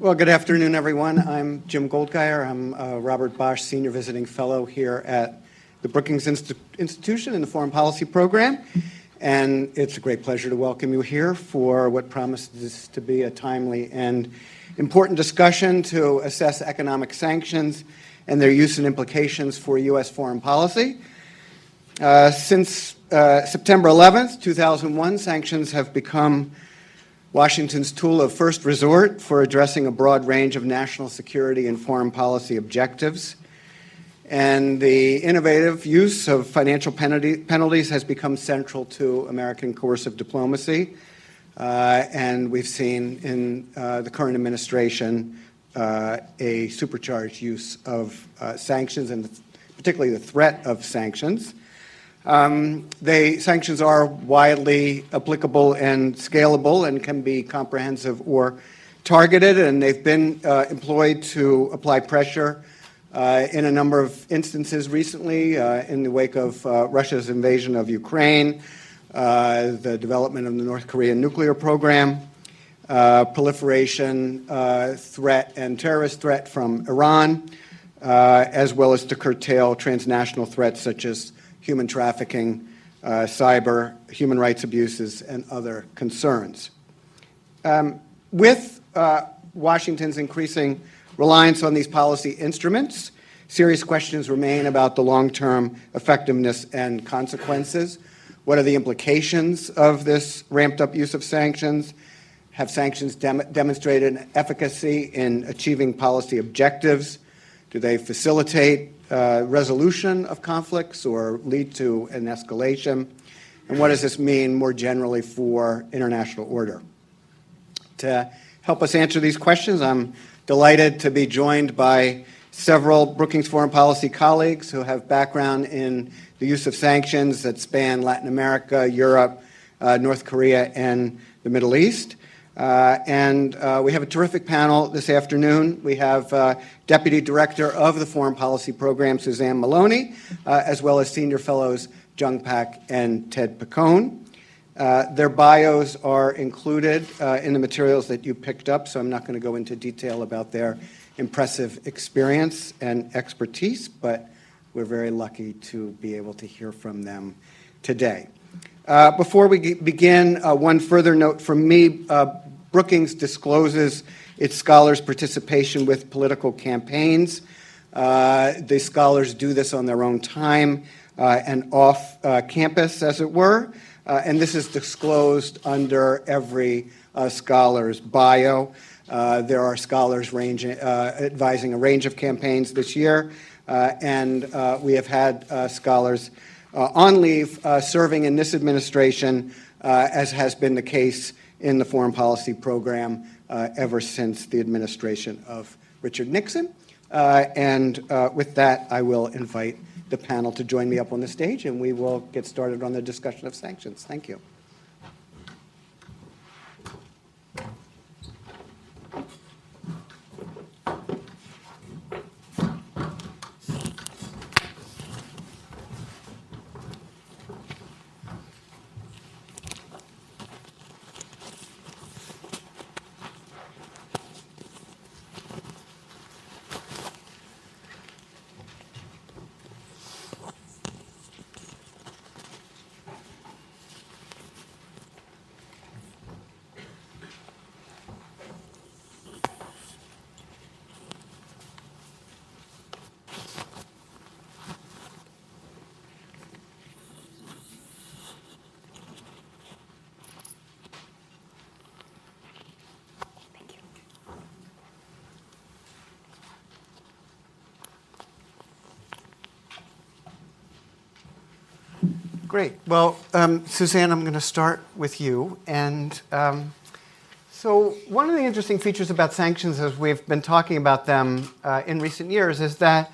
Well, good afternoon, everyone. I'm Jim Goldgeier. I'm a Robert Bosch Senior Visiting Fellow here at the Brookings Institution in the Foreign Policy Program. And it's a great pleasure to welcome you here for what promises to be a timely and important discussion to assess economic sanctions and their use and implications for U.S. foreign policy. Since September 11th, 2001, sanctions have become Washington's tool of first resort for addressing a broad range of national security and foreign policy objectives. And the innovative use of financial penalties has become central to American coercive diplomacy. And we've seen in the current administration a supercharged use of sanctions, and particularly the threat of sanctions. Sanctions are widely applicable and scalable and can be comprehensive or targeted, and they've been employed to apply pressure in a number of instances recently in the wake of Russia's invasion of Ukraine, the development of the North Korean nuclear program, proliferation threat and terrorist threat from Iran, as well as to curtail transnational threats such as human trafficking, cyber, human rights abuses, and other concerns. With Washington's increasing reliance on these policy instruments, serious questions remain about the long-term effectiveness and consequences. What are the implications of this ramped-up use of sanctions? Have sanctions demonstrated an efficacy in achieving policy objectives? Do they facilitate resolution of conflicts or lead to an escalation? And what does this mean more generally for international order? To help us answer these questions, I'm delighted to be joined by several Brookings foreign policy colleagues who have background in the use of sanctions that span Latin America, Europe, North Korea, and the Middle East. And we have a terrific panel this afternoon. We have Deputy Director of the Foreign Policy Program, Suzanne Maloney, as well as Senior Fellows Jung Pak and Ted Picone. Their bios are included in the materials that you picked up, so I'm not going to go into detail about their impressive experience and expertise, but we're very lucky to be able to hear from them today. Before we begin, one further note from me. Brookings discloses its scholars' participation with political campaigns. The scholars do this on their own time and off campus, as it were. And this is disclosed under every scholar's bio. There are scholars advising a range of campaigns this year, and we have had scholars on leave serving in this administration, as has been the case in the foreign policy program ever since the administration of Richard Nixon. And with that, I will invite the panel to join me up on the stage, and we will get started on the discussion of sanctions. Thank you. Great. Well, Suzanne, I'm going to start with you. And so one of the interesting features about sanctions, as we've been talking about them in recent years, is that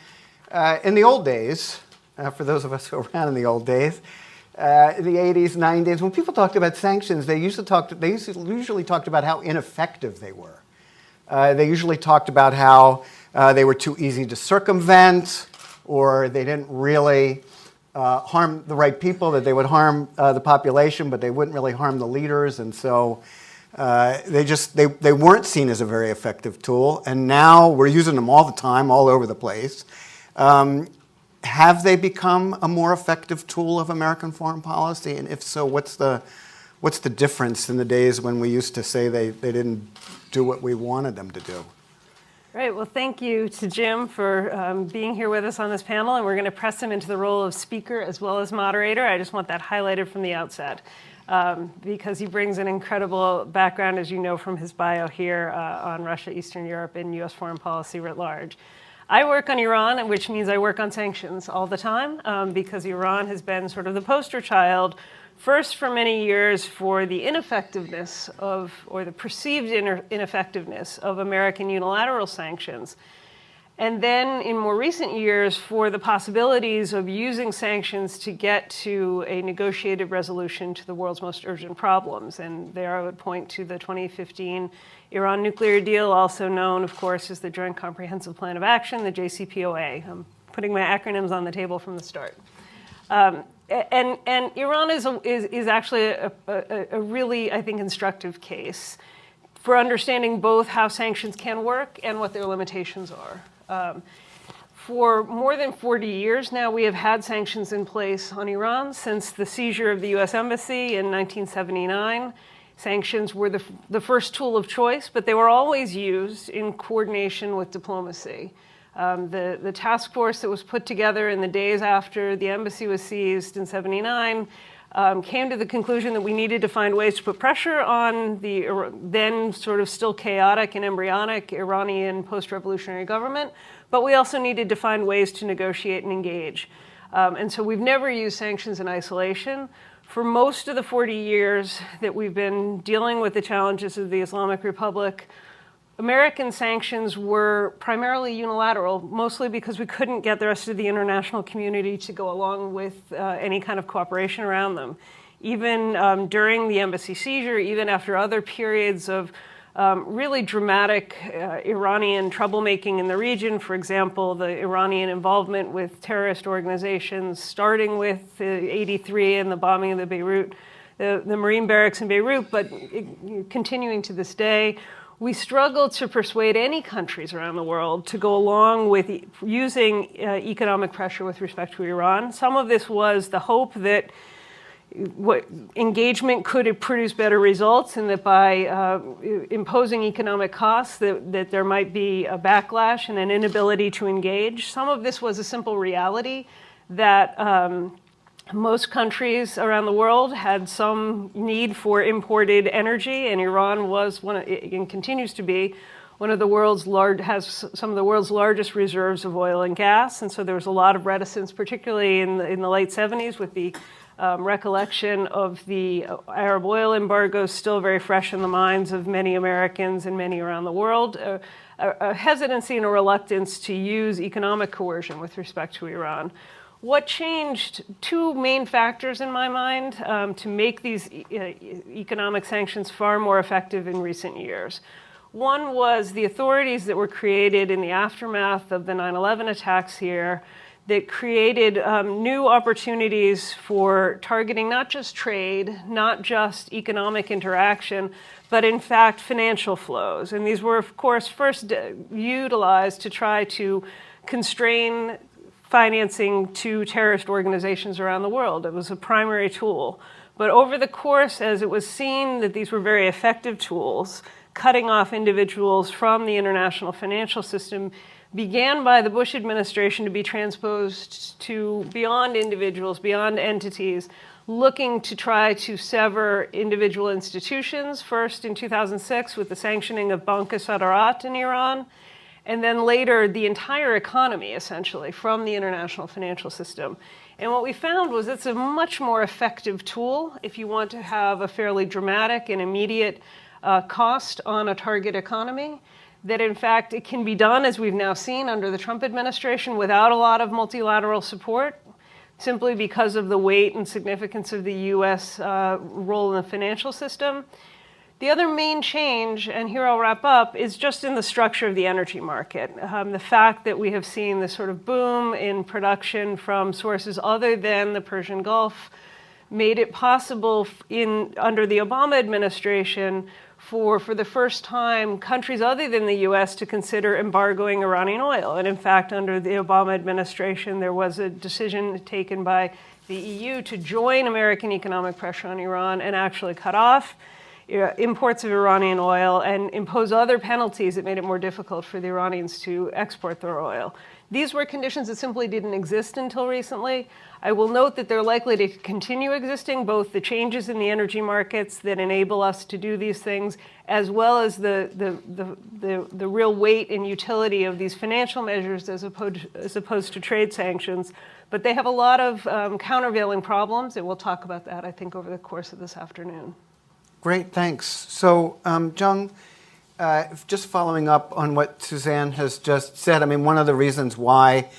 in the old days, for those of us who were around in the old days, in the 80s, 90s, when people talked about sanctions, they usually talked about how ineffective they were. They usually talked about how they were too easy to circumvent, or they didn't really harm the right people, that they would harm the population, but they wouldn't really harm the leaders. And so They weren't seen as a very effective tool, and now we're using them all the time, all over the place. Have they become a more effective tool of American foreign policy? And if so, what's the difference in the days when we used to say they didn't do what we wanted them to do? Right. Well, thank you to Jim for being here with us on this panel, and we're going to press him into the role of speaker as well as moderator. I just want that highlighted from the outset because he brings an incredible background, as you know from his bio here, on Russia, Eastern Europe, and U.S. foreign policy writ large. I work on Iran, which means I work on sanctions all the time because Iran has been sort of the poster child, first for many years, for the ineffectiveness of, or the perceived ineffectiveness of American unilateral sanctions. And then in more recent years, for the possibilities of using sanctions to get to a negotiated resolution to the world's most urgent problems. And there I would point to the 2015 Iran nuclear deal, also known, of course, as the Joint Comprehensive Plan of Action, the JCPOA. I'm putting my acronyms on the table from the start. And Iran is actually a really, I think, instructive case for understanding both how sanctions can work and what their limitations are. For more than 40 years now, we have had sanctions in place on Iran since the seizure of the U.S. Embassy in 1979. Sanctions were the first tool of choice, but they were always used in coordination with diplomacy. The task force that was put together in the days after the embassy was seized in '79 came to the conclusion that we needed to find ways to put pressure on the then sort of still chaotic and embryonic Iranian post-revolutionary government, but we also needed to find ways to negotiate and engage. And so we've never used sanctions in isolation. For most of the 40 years that we've been dealing with the challenges of the Islamic Republic, American sanctions were primarily unilateral, mostly because we couldn't get the rest of the international community to go along with any kind of cooperation around them. Even during the embassy seizure, even after other periods of really dramatic Iranian troublemaking in the region, for example, the Iranian involvement with terrorist organizations, starting with '83 and the bombing of the Beirut, the Marine barracks in Beirut, but continuing to this day, we struggled to persuade any countries around the world to go along with using economic pressure with respect to Iran. Some of this was the hope that engagement could produce better results and that by imposing economic costs that there might be a backlash and an inability to engage. Some of this was a simple reality that most countries around the world had some need for imported energy, and Iran was and continues to be one of the world's has some of the world's largest reserves of oil and gas. And so there was a lot of reticence, particularly in the late '70s, with the recollection of the Arab oil embargoes still very fresh in the minds of many Americans and many around the world. A hesitancy and a reluctance to use economic coercion with respect to Iran. What changed? Two main factors in my mind to make these economic sanctions far more effective in recent years. One was the authorities that were created in the aftermath of the 9/11 attacks here that created new opportunities for targeting not just trade, not just economic interaction, but in fact financial flows. And these were, of course, first utilized to try to constrain financing to terrorist organizations around the world. It was a primary tool. But over the course, as it was seen that these were very effective tools, cutting off individuals from the international financial system began by the Bush administration to be transposed to beyond individuals, beyond entities, looking to try to sever individual institutions, first in 2006 with the sanctioning of Bank Sadarat in Iran, and then later the entire economy, essentially, from the international financial system. And what we found was it's a much more effective tool if you want to have a fairly dramatic and immediate cost on a target economy, that in fact it can be done, as we've now seen under the Trump administration, without a lot of multilateral support, simply because of the weight and significance of the U.S. Role in the financial system. The other main change, and here I'll wrap up, is just in the structure of the energy market. The fact that we have seen this sort of boom in production from sources other than the Persian Gulf made it possible under the Obama administration for the first time, countries other than the U.S. to consider embargoing Iranian oil. And in fact, under the Obama administration, there was a decision taken by the EU to join American economic pressure on Iran and actually cut off imports of Iranian oil and impose other penalties that made it more difficult for the Iranians to export their oil. These were conditions that simply didn't exist until recently. I will note that they're likely to continue existing, both the changes in the energy markets that enable us to do these things, as well as the real weight and utility of these financial measures as opposed to trade sanctions. But they have a lot of countervailing problems, and we'll talk about that, I think, over the course of this afternoon. Great, thanks. So, Jung, just following up on what Suzanne has just said, I mean, one of the reasons why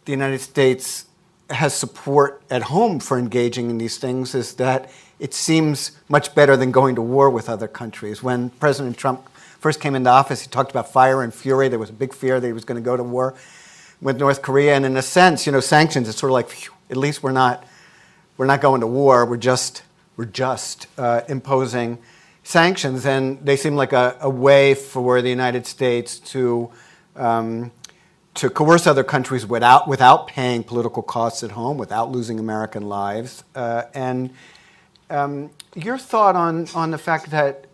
the United States has support at home for engaging in these things is that it seems much better than going to war with other countries. When President Trump first came into office, he talked about fire and fury. There was a big fear that he was going to go to war with North Korea. And in a sense, sanctions, it's sort of like, phew, at least we're not going to war. We're just imposing sanctions, and they seem like a way for the United States to coerce other countries without paying political costs at home, without losing American lives. And your thought on the fact that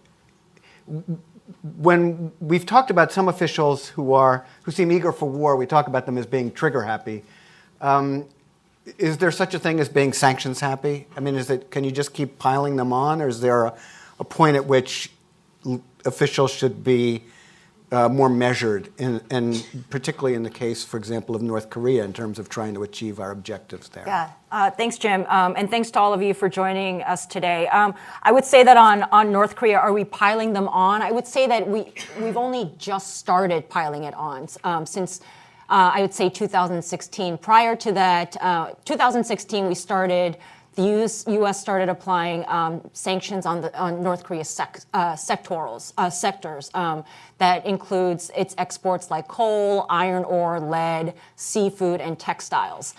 when we've talked about some officials who seem eager for war, we talk about them as being trigger happy. Is there such a thing as being sanctions happy? I mean, can you just keep piling them on, or is there a point at which officials should be more measured, and particularly in the case, for example, of North Korea, in terms of trying to achieve our objectives there? Yeah, thanks, Jim, and thanks to all of you for joining us today. I would say that on North Korea, are we piling them on? I would say that we've only just started piling it on since I would say 2016. Prior to that, 2016, the U.S. started applying sanctions on North Korea's sectors. That includes its exports like coal, iron ore, lead, seafood, and textiles.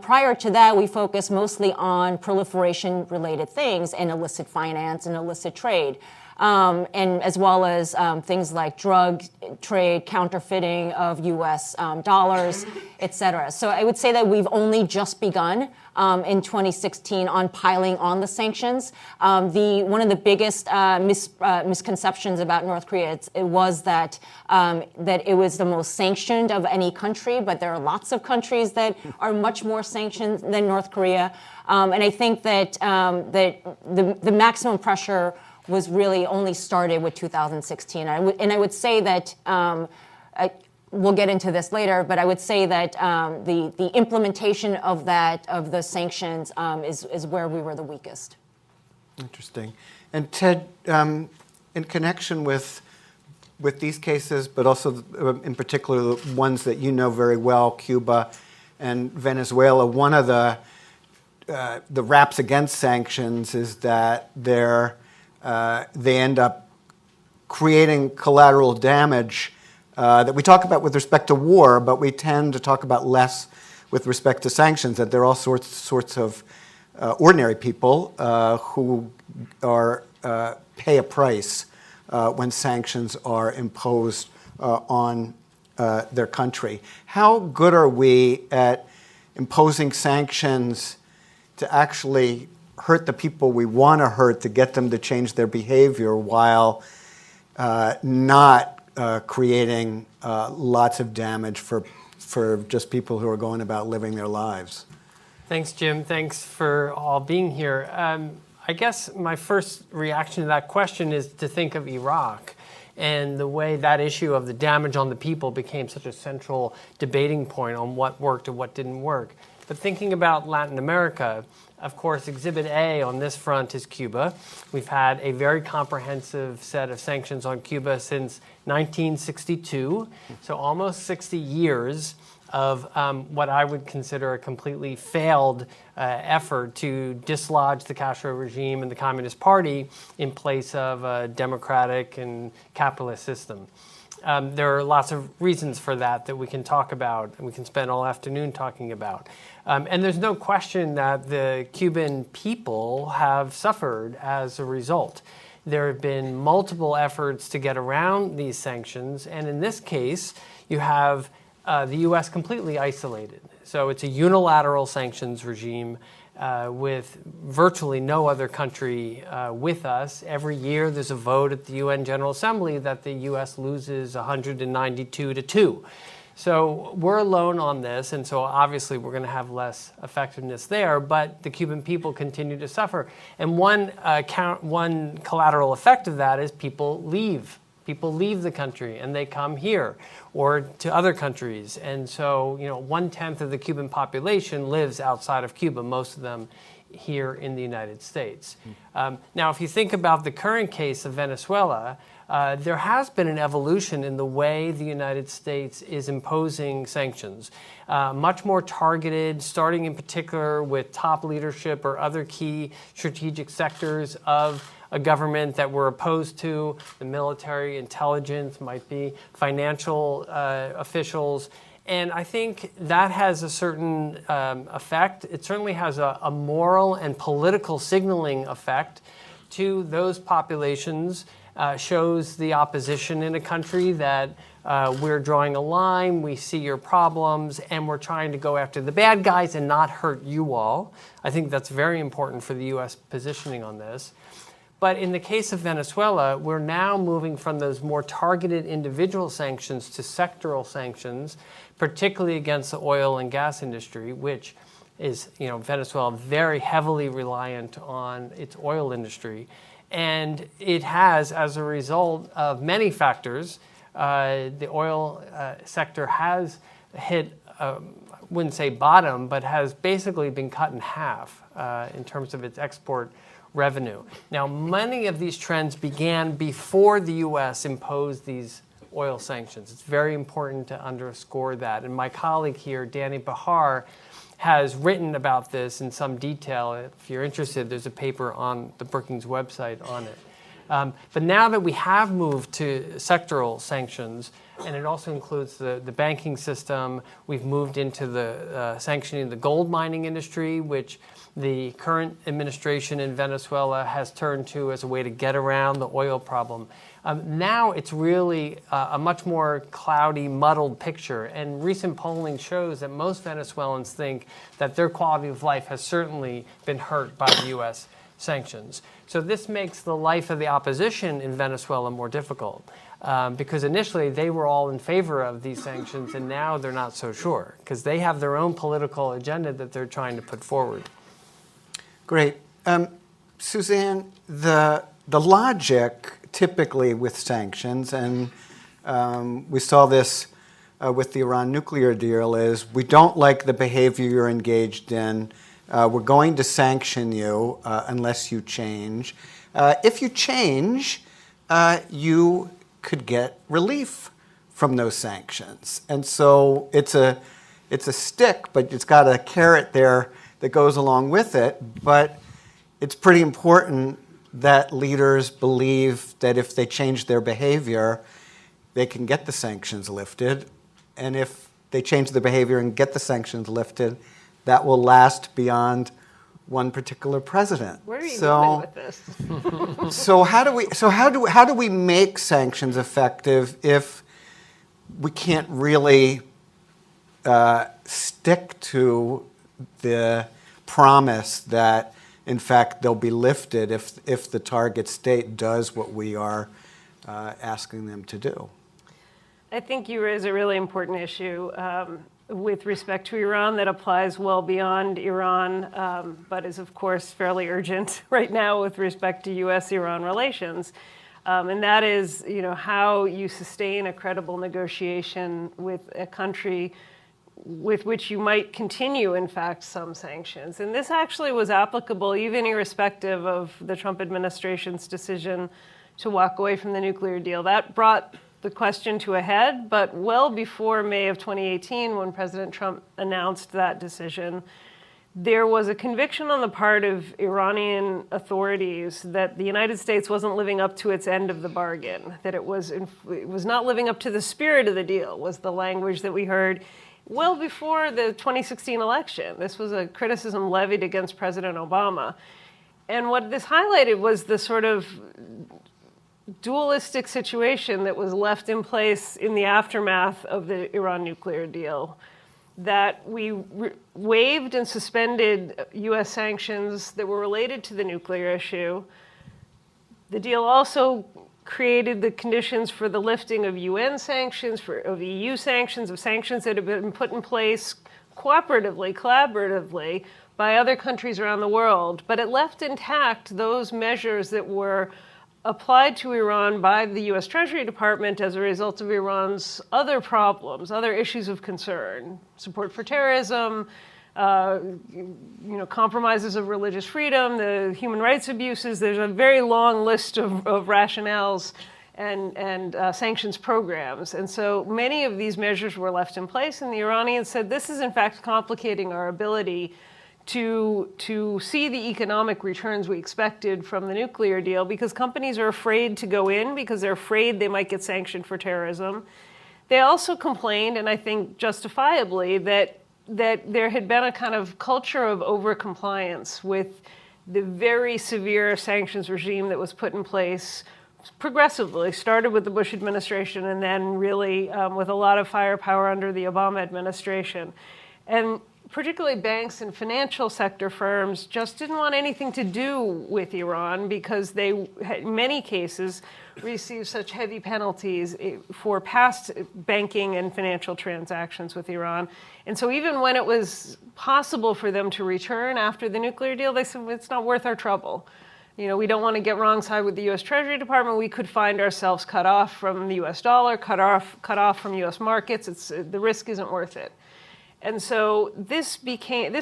Prior to that, we focused mostly on proliferation-related things and illicit finance and illicit trade. And as well as things like drug trade, counterfeiting of U.S. Dollars, et cetera. So I would say that we've only just begun in 2016 on piling on the sanctions. One of the biggest misconceptions about North Korea was that it was the most sanctioned of any country, but there are lots of countries that are much more sanctioned than North Korea. And I think that the maximum pressure was really only started with 2016. And I would say that, we'll get into this later, but I would say that the implementation of the sanctions is where we were the weakest. Interesting. And Ted, in connection with these cases, but also in particular the ones that you know very well, Cuba and Venezuela, one of the raps against sanctions is that they end up creating collateral damage that we talk about with respect to war, but we tend to talk about less with respect to sanctions, that there are all sorts of ordinary people who pay a price when sanctions are imposed on their country. How good are we at imposing sanctions to actually hurt the people we want to hurt, to get them to change their behavior, while not creating lots of damage for just people who are going about living their lives? Thanks, Jim. Thanks for all being here. I guess my first reaction to that question is to think of Iraq and the way that issue of the damage on the people became such a central debating point on what worked and what didn't work. But thinking about Latin America, of course, Exhibit A on this front is Cuba. We've had a very comprehensive set of sanctions on Cuba since 1962, so almost 60 years of what I would consider a completely failed effort to dislodge the Castro regime and the Communist Party in place of a democratic and capitalist system. There are lots of reasons for that we can talk about, and we can spend all afternoon talking about. And there's no question that the Cuban people have suffered as a result. There have been multiple efforts to get around these sanctions, and in this case, you have the U.S. completely isolated. So it's a unilateral sanctions regime with virtually no other country with us. Every year there's a vote at the UN General Assembly that the U.S. loses 192-2. So we're alone on this, and so obviously we're going to have less effectiveness there, but the Cuban people continue to suffer. And one collateral effect of that is people leave. People leave the country and they come here or to other countries. And so, 1/10 of the Cuban population lives outside of Cuba, most of them here in the United States. Now, if you think about the current case of Venezuela, there has been an evolution in the way the United States is imposing sanctions, much more targeted, starting in particular with top leadership or other key strategic sectors of a government that we're opposed to. The military, intelligence, might be financial officials. And I think that has a certain effect. It certainly has a moral and political signaling effect to those populations. Shows the opposition in a country that we're drawing a line, we see your problems, and we're trying to go after the bad guys and not hurt you all. I think that's very important for the U.S. positioning on this. But in the case of Venezuela, we're now moving from those more targeted individual sanctions to sectoral sanctions, particularly against the oil and gas industry, which is, Venezuela very heavily reliant on its oil industry. And it has, as a result of many factors, the oil sector has hit, wouldn't say bottom, but has basically been cut in half in terms of its export revenue. Now, many of these trends began before the U.S. imposed these oil sanctions. It's very important to underscore that. And my colleague here, Danny Bahar, has written about this in some detail. If you're interested, there's a paper on the Brookings website on it. But now that we have moved to sectoral sanctions, and it also includes the banking system, we've moved into the sanctioning the gold mining industry, which the current administration in Venezuela has turned to as a way to get around the oil problem. Now it's really a much more cloudy, muddled picture. And recent polling shows that most Venezuelans think that their quality of life has certainly been hurt by the U.S. sanctions. So this makes the life of the opposition in Venezuela more difficult. Because initially they were all in favor of these sanctions, and now they're not so sure, because they have their own political agenda that they're trying to put forward. Great. Suzanne, the logic typically with sanctions, and we saw this with the Iran nuclear deal, is we don't like the behavior you're engaged in. We're going to sanction you unless you change. If you change, you could get relief from those sanctions. And so it's a stick, but it's got a carrot there that goes along with it. But it's pretty important that leaders believe that if they change their behavior, they can get the sanctions lifted. And if they change their behavior and get the sanctions lifted, that will last beyond one particular president. Where are you going with this? So how do we make sanctions effective if we can't really stick to the promise that, in fact, they'll be lifted if the target state does what we are asking them to do? I think you raise a really important issue with respect to Iran that applies well beyond Iran, but is, of course, fairly urgent right now with respect to U.S.-Iran relations. And that is, how you sustain a credible negotiation with a country with which you might continue, in fact, some sanctions. And this actually was applicable even irrespective of the Trump administration's decision to walk away from the nuclear deal. That brought the question to a head, but well before May of 2018, when President Trump announced that decision, there was a conviction on the part of Iranian authorities that the United States wasn't living up to its end of the bargain, that it was not living up to the spirit of the deal, was the language that we heard well before the 2016 election. This was a criticism levied against President Obama. And what this highlighted was the sort of dualistic situation that was left in place in the aftermath of the Iran nuclear deal, that we waived and suspended U.S. sanctions that were related to the nuclear issue. The deal also created the conditions for the lifting of UN sanctions, of EU sanctions, of sanctions that have been put in place cooperatively, collaboratively by other countries around the world. But it left intact those measures that were applied to Iran by the U.S. Treasury Department as a result of Iran's other problems, other issues of concern, support for terrorism, compromises of religious freedom, the human rights abuses. There's a very long list of rationales and sanctions programs. And so many of these measures were left in place, and the Iranians said this is in fact complicating our ability to see the economic returns we expected from the nuclear deal, because companies are afraid to go in because they're afraid they might get sanctioned for terrorism. They also complained, and I think justifiably, that there had been a kind of culture of overcompliance with the very severe sanctions regime that was put in place progressively, started with the Bush administration and then really with a lot of firepower under the Obama administration. And particularly banks and financial sector firms just didn't want anything to do with Iran because they, in many cases, received such heavy penalties for past banking and financial transactions with Iran. And so even when it was possible for them to return after the nuclear deal, they said, it's not worth our trouble. We don't want to get wrong side with the U.S. Treasury Department. We could find ourselves cut off from the U.S. dollar, cut off from U.S. markets. The risk isn't worth it. And so this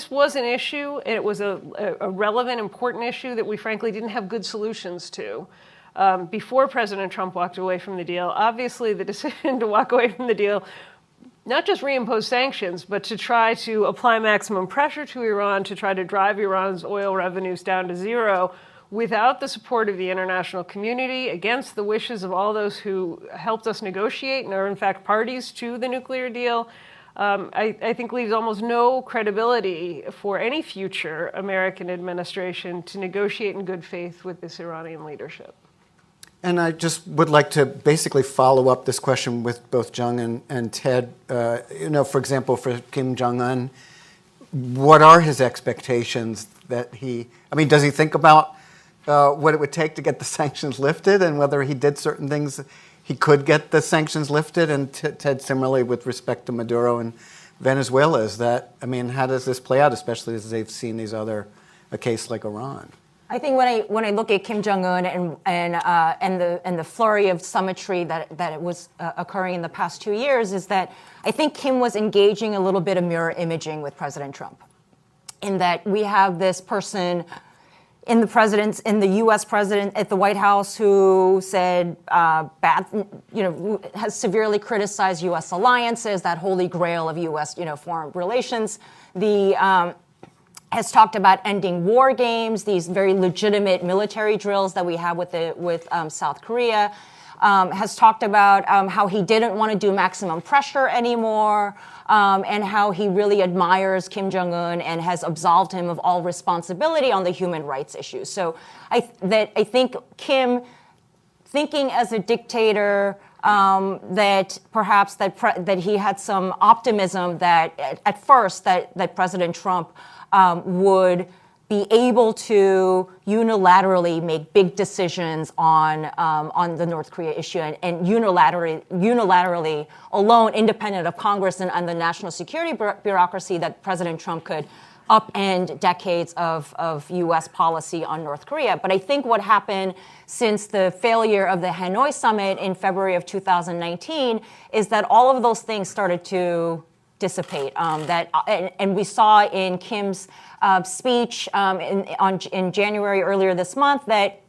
was an issue, and it was a relevant, important issue that we frankly didn't have good solutions to. Before President Trump walked away from the deal, obviously the decision to walk away from the deal, not just reimpose sanctions, but to try to apply maximum pressure to Iran, to try to drive Iran's oil revenues down to zero without the support of the international community, against the wishes of all those who helped us negotiate and are in fact parties to the nuclear deal, I think leaves almost no credibility for any future American administration to negotiate in good faith with this Iranian leadership. And I just would like to basically follow up this question with both Jung and Ted. For example, for Kim Jong-un, what are his expectations that does he think about what it would take to get the sanctions lifted and whether he did certain things he could get the sanctions lifted? And Ted, similarly with respect to Maduro and Venezuela, how does this play out, especially as they've seen a case like Iran? I think when I look at Kim Jong-un and the flurry of summitry that was occurring in the past 2 years, is that I think Kim was engaging a little bit of mirror imaging with President Trump, in that we have this person in the U.S. president at the White House who said has severely criticized U.S. alliances, that holy grail of U.S. Foreign relations. Has talked about ending war games, these very legitimate military drills that we have with South Korea. Has talked about how he didn't want to do maximum pressure anymore, and how he really admires Kim Jong-un and has absolved him of all responsibility on the human rights issues. So I think Kim, thinking as a dictator, that perhaps that he had some optimism that at first that President Trump would be able to unilaterally make big decisions on the North Korea issue and unilaterally alone, independent of Congress and the national security bureaucracy, that President Trump could upend decades of U.S. policy on North Korea. But I think what happened since the failure of the Hanoi summit in February of 2019 is that all of those things started to dissipate. And we saw in Kim's speech in January earlier this month that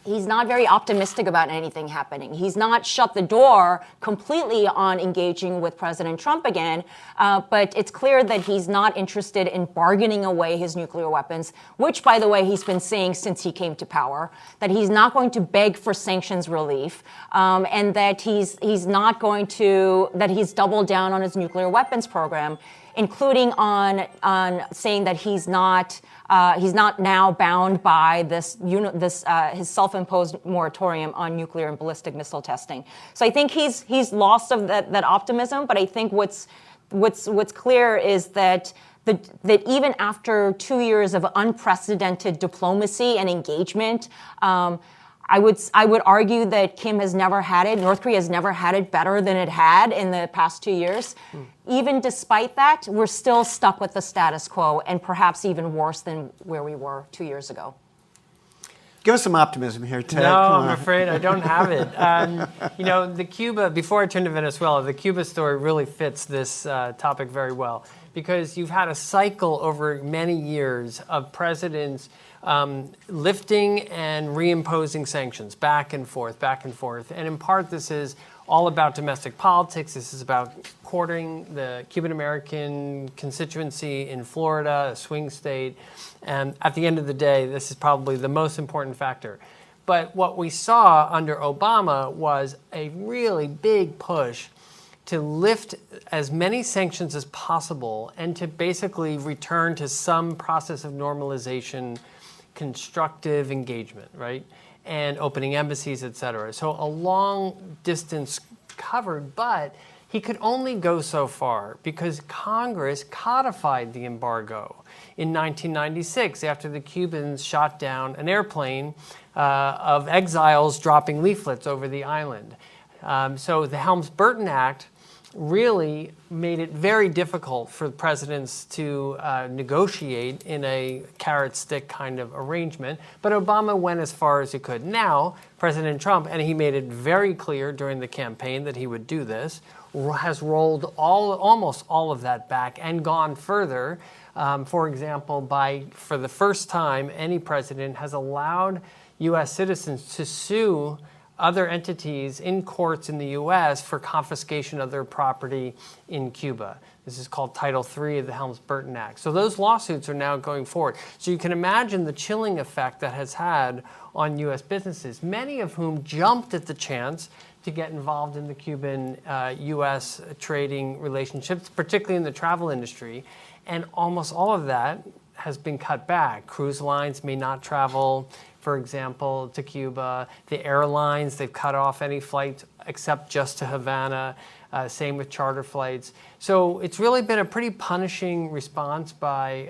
he's not very optimistic about anything happening. He's not shut the door completely on engaging with President Trump again, but it's clear that he's not interested in bargaining away his nuclear weapons, which, by the way, he's been saying since he came to power, that he's not going to beg for sanctions relief, and that he's doubled down on his nuclear weapons program, including on saying that he's not now bound by his self-imposed moratorium on nuclear and ballistic missile testing. So I think he's lost of that optimism. But I think what's clear is that even after 2 years of unprecedented diplomacy and engagement, I would argue that North Korea has never had it better than it had in the past 2 years. Even despite that, we're still stuck with the status quo, and perhaps even worse than where we were 2 years ago. Give us some optimism here, Ted. No, I'm afraid I don't have it. Before I turn to Venezuela, the Cuba story really fits this topic very well, because you've had a cycle over many years of presidents lifting and reimposing sanctions back and forth. And in part, this is all about domestic politics. This is about courting the Cuban-American constituency in Florida, a swing state. And at the end of the day, this is probably the most important factor. But what we saw under Obama was a really big push to lift as many sanctions as possible and to basically return to some process of normalization, constructive engagement, right? And opening embassies, et cetera. So a long distance covered, but he could only go so far because Congress codified the embargo in 1996 after the Cubans shot down an airplane of exiles dropping leaflets over the island. So the Helms-Burton Act really made it very difficult for presidents to negotiate in a carrot-stick kind of arrangement. But Obama went as far as he could. Now, President Trump, and he made it very clear during the campaign that he would do this, has rolled almost all of that back and gone further. For example, for the first time, any president has allowed U.S. citizens to sue other entities in courts in the U.S. for confiscation of their property in Cuba. This is called Title III of the Helms-Burton Act. So those lawsuits are now going forward. So you can imagine the chilling effect that has had on U.S. businesses, many of whom jumped at the chance to get involved in the Cuban-U.S. trading relationships, particularly in the travel industry. And almost all of that has been cut back. Cruise lines may not travel, for example, to Cuba. The airlines, they've cut off any flights except just to Havana. Same with charter flights. So it's really been a pretty punishing response by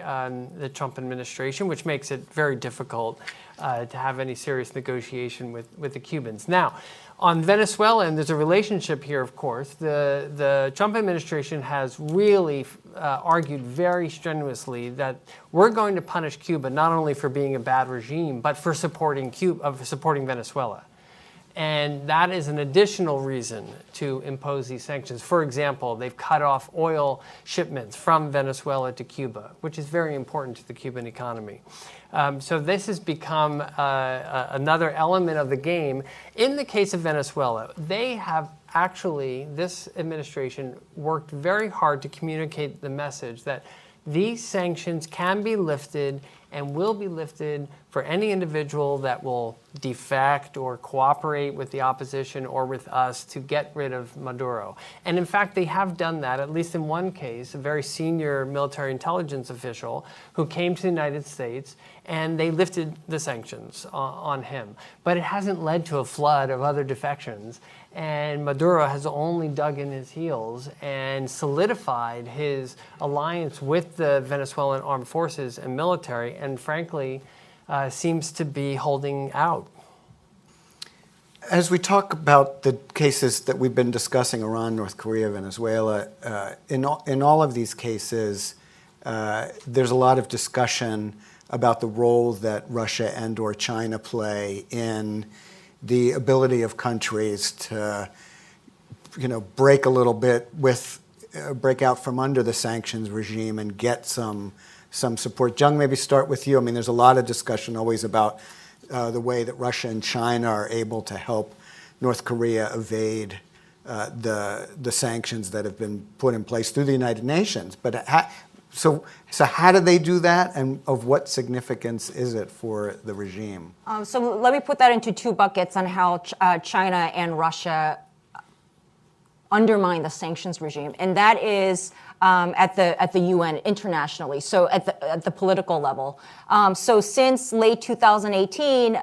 the Trump administration, which makes it very difficult to have any serious negotiation with the Cubans. Now, on Venezuela, and there's a relationship here, of course, the Trump administration has really argued very strenuously that we're going to punish Cuba not only for being a bad regime, but for supporting Venezuela. And that is an additional reason to impose these sanctions. For example, they've cut off oil shipments from Venezuela to Cuba, which is very important to the Cuban economy. So this has become another element of the game. In the case of Venezuela, they have actually, this administration worked very hard to communicate the message that these sanctions can be lifted and will be lifted for any individual that will defect or cooperate with the opposition or with us to get rid of Maduro. And in fact, they have done that, at least in one case, a very senior military intelligence official who came to the United States, and they lifted the sanctions on him. But it hasn't led to a flood of other defections. And Maduro has only dug in his heels and solidified his alliance with the Venezuelan armed forces and military, and frankly, seems to be holding out. As we talk about the cases that we've been discussing around North Korea, Venezuela, in all of these cases, there's a lot of discussion about the role that Russia and or China play in the ability of countries to, break a little bit break out from under the sanctions regime and get some support. Jung, maybe start with you. I mean, there's a lot of discussion always about the way that Russia and China are able to help North Korea evade the sanctions that have been put in place through the United Nations. But so how do they do that, and of what significance is it for the regime? So let me put that into two buckets on how China and Russia undermine the sanctions regime, and that is at the UN internationally. So at the political level. So since late 2018.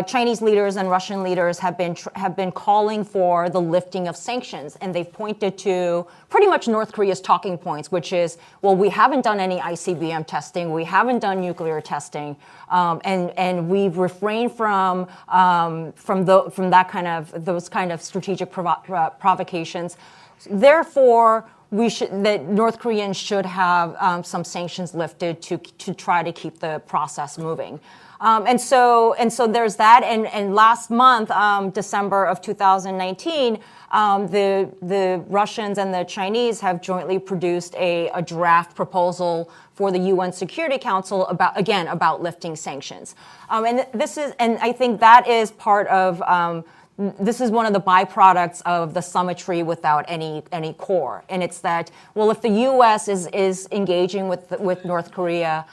Chinese leaders and Russian leaders have been calling for the lifting of sanctions, and they've pointed to pretty much North Korea's talking points, which is, well, we haven't done any ICBM testing, we haven't done nuclear testing, and we've refrained from those kind of strategic provocations. Therefore, that North Koreans should have some sanctions lifted to try to keep the process moving. And so there's that. And last month, December of 2019, the Russians and the Chinese have jointly produced a draft proposal for the UN Security Council about lifting sanctions. And I think that is part of. This is one of the byproducts of the symmetry without any core, and it's that, well, if the U.S. is engaging with North Korea,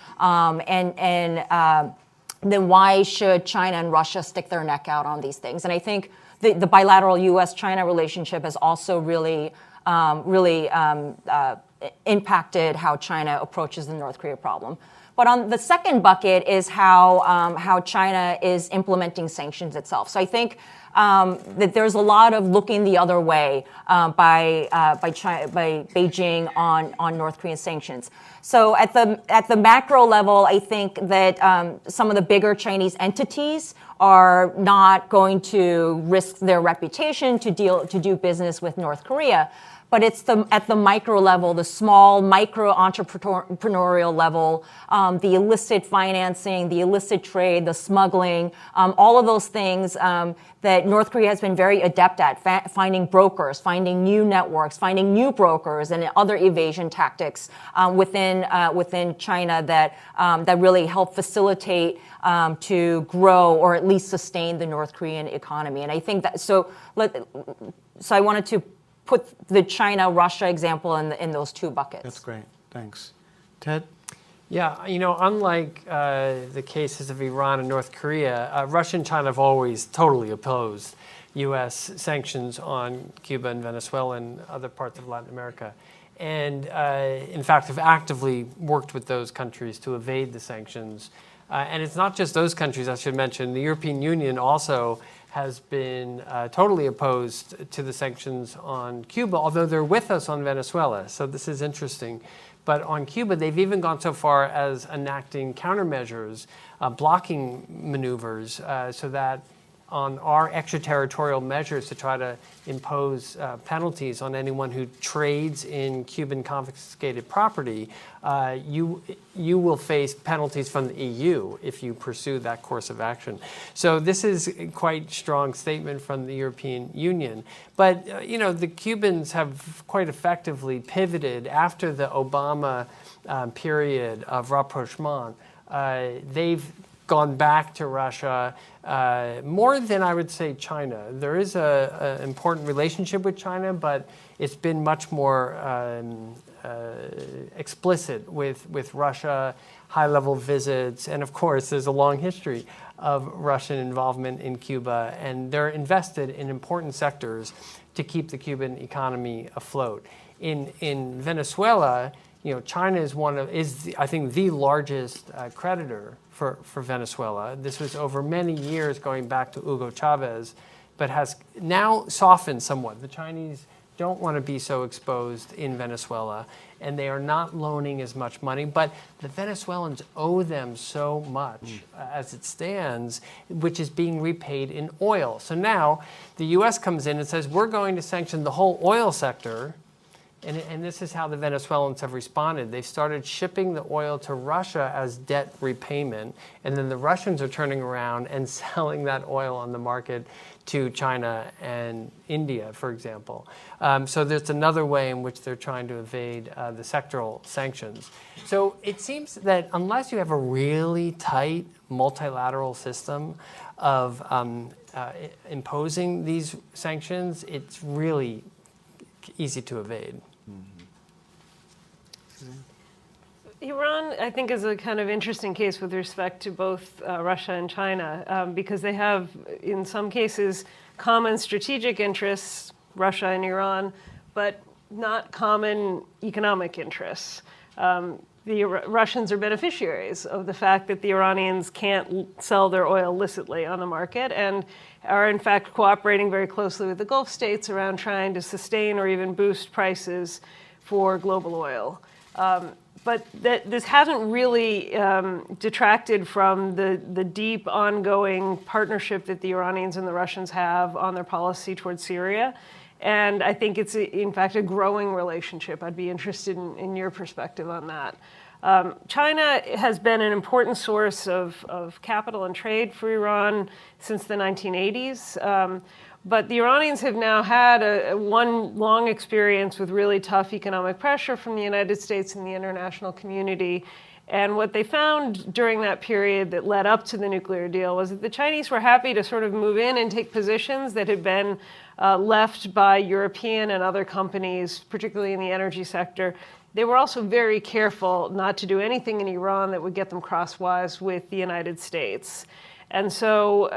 then why should China and Russia stick their neck out on these things? And I think the bilateral U.S.-China relationship has also really impacted how China approaches the North Korea problem. But on the second bucket is how China is implementing sanctions itself. So I think that there's a lot of looking the other way by Beijing on North Korean sanctions. So at the macro level, I think that some of the bigger Chinese entities are not going to risk their reputation to do business with North Korea. But it's at the micro level, the small micro entrepreneurial level, the illicit financing, the illicit trade, the smuggling, all of those things that North Korea has been very adept at, finding brokers, finding new networks, finding new brokers, and other evasion tactics within China that really help facilitate to grow or at least sustain the North Korean economy. And I think that so I wanted to put the China-Russia example in those two buckets. That's great. Thanks. Ted? Yeah, unlike the cases of Iran and North Korea, Russia and China have always totally opposed U.S. sanctions on Cuba and Venezuela and other parts of Latin America. And in fact, have actively worked with those countries to evade the sanctions. And it's not just those countries, I should mention. The European Union also has been totally opposed to the sanctions on Cuba, although they're with us on Venezuela. So this is interesting. But on Cuba, they've even gone so far as enacting countermeasures, blocking maneuvers, so that on our extraterritorial measures to try to impose penalties on anyone who trades in Cuban confiscated property, you will face penalties from the EU if you pursue that course of action. So this is a quite strong statement from the European Union. But the Cubans have quite effectively pivoted after the Obama period of rapprochement. They've gone back to Russia more than I would say China. There is an important relationship with China, but it's been much more explicit with Russia, high-level visits, and of course there's a long history of Russian involvement in Cuba, and they're invested in important sectors to keep the Cuban economy afloat. In Venezuela, China is I think the largest creditor for Venezuela. This was over many years going back to Hugo Chavez, but has now softened somewhat. The Chinese don't want to be so exposed in Venezuela, and they are not loaning as much money, but the Venezuelans owe them so much as it stands, which is being repaid in oil. So now the U.S. comes in and says, we're going to sanction the whole oil sector And this is how the Venezuelans have responded. They've started shipping the oil to Russia as debt repayment, and then the Russians are turning around and selling that oil on the market to China and India, for example. So there's another way in which they're trying to evade the sectoral sanctions. So it seems that unless you have a really tight multilateral system of imposing these sanctions, it's really easy to evade. Iran, I think, is a kind of interesting case with respect to both Russia and China, because they have, in some cases, common strategic interests, Russia and Iran, but not common economic interests. The Russians are beneficiaries of the fact that the Iranians can't sell their oil licitly on the market and are, in fact, cooperating very closely with the Gulf states around trying to sustain or even boost prices for global oil. But this hasn't really detracted from the deep ongoing partnership that the Iranians and the Russians have on their policy towards Syria. And I think it's, in fact, a growing relationship. I'd be interested in your perspective on that. China has been an important source of capital and trade for Iran since the 1980s. But the Iranians have now had one long experience with really tough economic pressure from the United States and the international community. And what they found during that period that led up to the nuclear deal was that the Chinese were happy to sort of move in and take positions that had been left by European and other companies, particularly in the energy sector. They were also very careful not to do anything in Iran that would get them crosswise with the United States. And so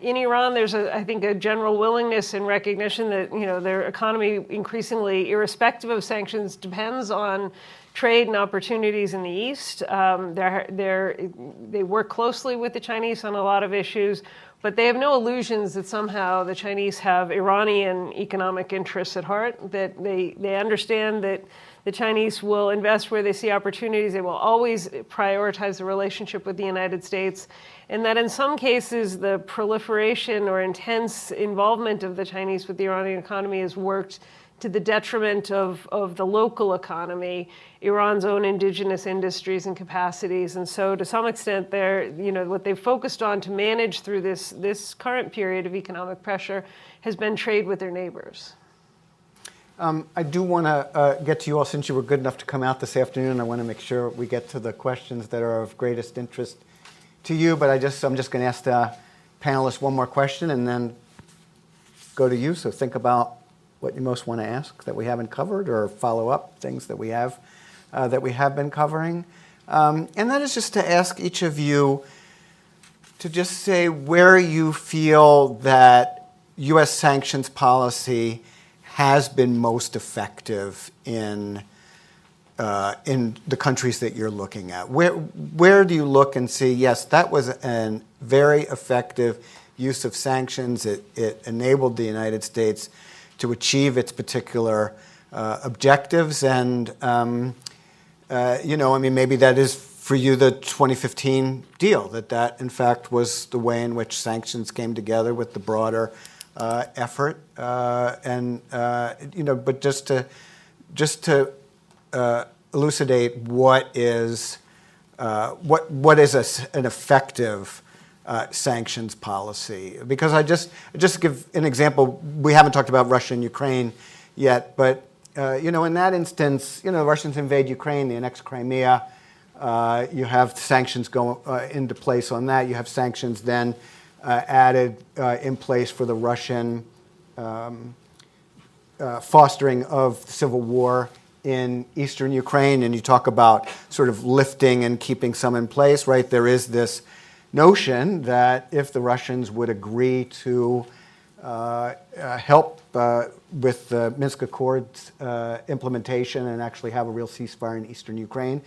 in Iran, there's, I think, a general willingness and recognition that their economy increasingly, irrespective of sanctions, depends on trade and opportunities in the East. They work closely with the Chinese on a lot of issues, but they have no illusions that somehow the Chinese have Iranian economic interests at heart, that they understand that the Chinese will invest where they see opportunities. They will always prioritize the relationship with the United States, and that in some cases, the proliferation or intense involvement of the Chinese with the Iranian economy has worked to the detriment of the local economy, Iran's own indigenous industries and capacities. And so to some extent, what they've focused on to manage through this current period of economic pressure has been trade with their neighbors. I do want to get to you all, since you were good enough to come out this afternoon. I want to make sure we get to the questions that are of greatest interest to you, but I'm just going to ask the panelists one more question and then go to you. So think about what you most want to ask that we haven't covered, or follow up things that we have been covering. And that is just to ask each of you to just say where you feel that U.S. sanctions policy has been most effective in the countries that you're looking at. Where do you look and see, yes, that was a very effective use of sanctions. It enabled the United States to achieve its particular objectives. And, maybe that is for you the 2015 deal, that in fact was the way in which sanctions came together with the broader effort. But just to elucidate what is an effective sanctions policy, because I just give an example. We haven't talked about Russia and Ukraine yet, but in that instance, the Russians invade Ukraine, they annex Crimea. You have sanctions go into place on that. You have sanctions then added in place for the Russian fostering of the civil war in eastern Ukraine, and you talk about sort of lifting and keeping some in place, right? There is this notion that if the Russians would agree to help with the Minsk Accords implementation and actually have a real ceasefire in eastern Ukraine,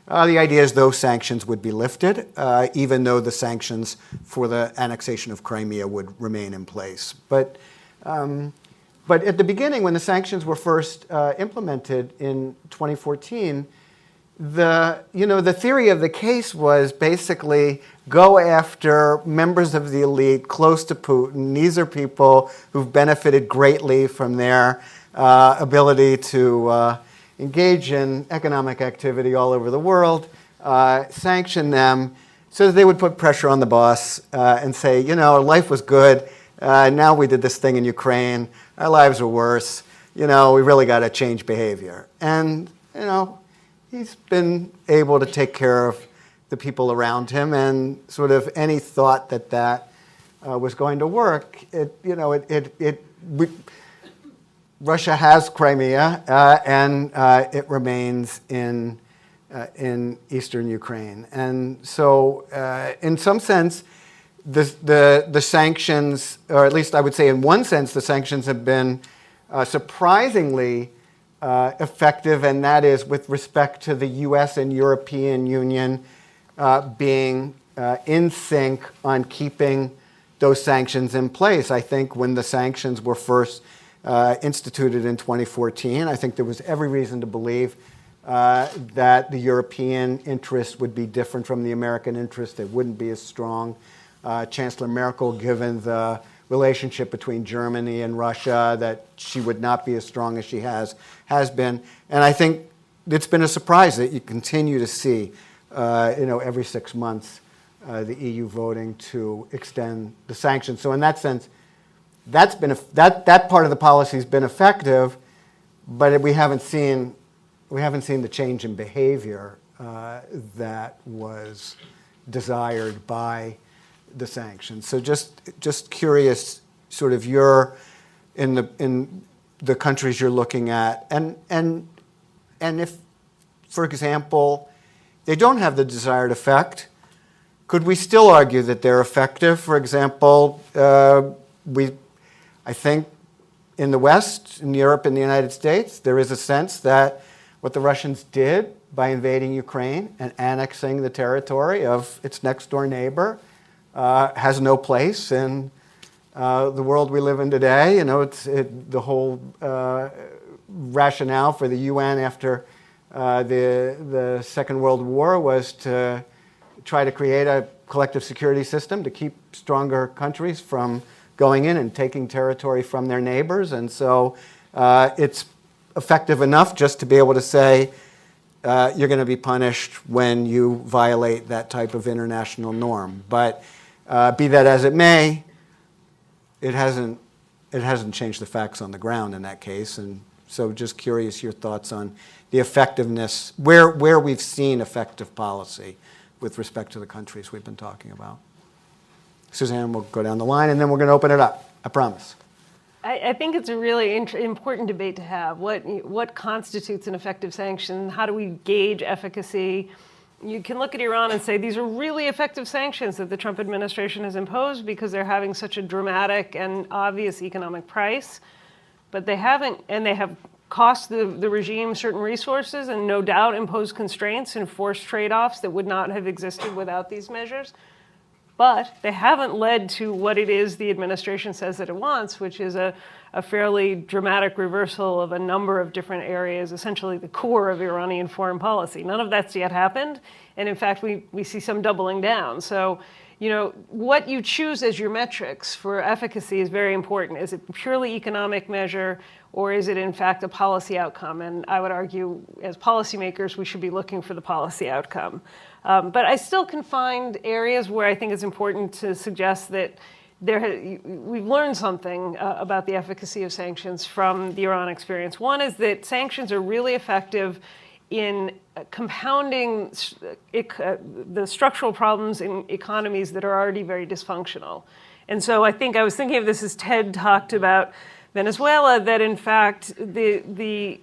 the idea is those sanctions would be lifted, even though the sanctions for the annexation of Crimea would remain in place. But at the beginning, when the sanctions were first implemented in 2014, the theory of the case was basically go after members of the elite close to Putin. These are people who've benefited greatly from their ability to engage in economic activity all over the world, sanction them so that they would put pressure on the boss and say, life was good. Now we did this thing in Ukraine. Our lives are worse. We really got to change behavior. And, he's been able to take care of the people around him, and sort of any thought that was going to work, Russia has Crimea, and it remains in eastern Ukraine. And so, in some sense, the sanctions, or at least I would say in one sense, the sanctions have been surprisingly effective, and that is with respect to the U.S. and European Union being in sync on keeping those sanctions in place. I think when the sanctions were first instituted in 2014, I think there was every reason to believe that the European interest would be different from the American interest. It wouldn't be as strong. Chancellor Merkel, given the relationship between Germany and Russia, that she would not be as strong as she has been. And I think it's been a surprise that you continue to see, every 6 months, the EU voting to extend the sanctions. So in that sense, that part of the policy has been effective, but we haven't seen the change in behavior that was desired by the sanctions. So just curious, sort of in the countries you're looking at, and if, for example, they don't have the desired effect, could we still argue that they're effective? For example, I think in the West, in Europe and the United States, there is a sense that what the Russians did by invading Ukraine and annexing the territory of its next door neighbor has no place in the world we live in today. The whole rationale for the UN after the Second World War was to try to create a collective security system to keep stronger countries from going in and taking territory from their neighbors. And so it's effective enough just to be able to say you're going to be punished when you violate that type of international norm. But be that as it may, it hasn't changed the facts on the ground in that case. And so just curious your thoughts on the effectiveness, where we've seen effective policy with respect to the countries we've been talking about. Suzanne, we'll go down the line, and then we're going to open it up. I promise. I think it's a really important debate to have. What constitutes an effective sanction? How do we gauge efficacy? You can look at Iran and say these are really effective sanctions that the Trump administration has imposed because they're having such a dramatic and obvious economic price. But they haven't, and they have cost the regime certain resources and no doubt imposed constraints and forced trade-offs that would not have existed without these measures. But they haven't led to what it is the administration says that it wants, which is a fairly dramatic reversal of a number of different areas, essentially the core of Iranian foreign policy. None of that's yet happened. And in fact, we see some doubling down. So, what you choose as your metrics for efficacy is very important. Is it a purely economic measure, or is it in fact a policy outcome? And I would argue, as policymakers, we should be looking for the policy outcome. But I still can find areas where I think it's important to suggest that we've learned something about the efficacy of sanctions from the Iran experience. One is that sanctions are really effective in compounding the structural problems in economies that are already very dysfunctional. And so I was thinking of this as Ted talked about Venezuela, that in fact the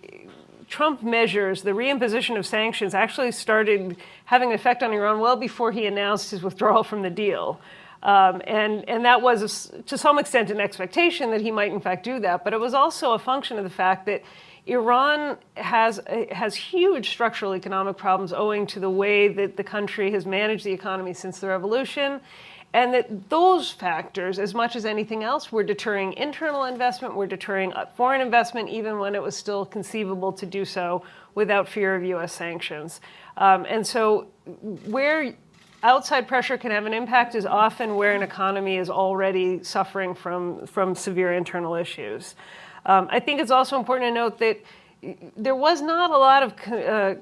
Trump measures, the reimposition of sanctions, actually started having an effect on Iran well before he announced his withdrawal from the deal. And that was, to some extent, an expectation that he might in fact do that. But it was also a function of the fact that Iran has huge structural economic problems owing to the way that the country has managed the economy since the revolution. And that those factors, as much as anything else, were deterring internal investment, were deterring foreign investment, even when it was still conceivable to do so without fear of U.S. sanctions. And so where outside pressure can have an impact is often where an economy is already suffering from severe internal issues. I think it's also important to note that there was not a lot of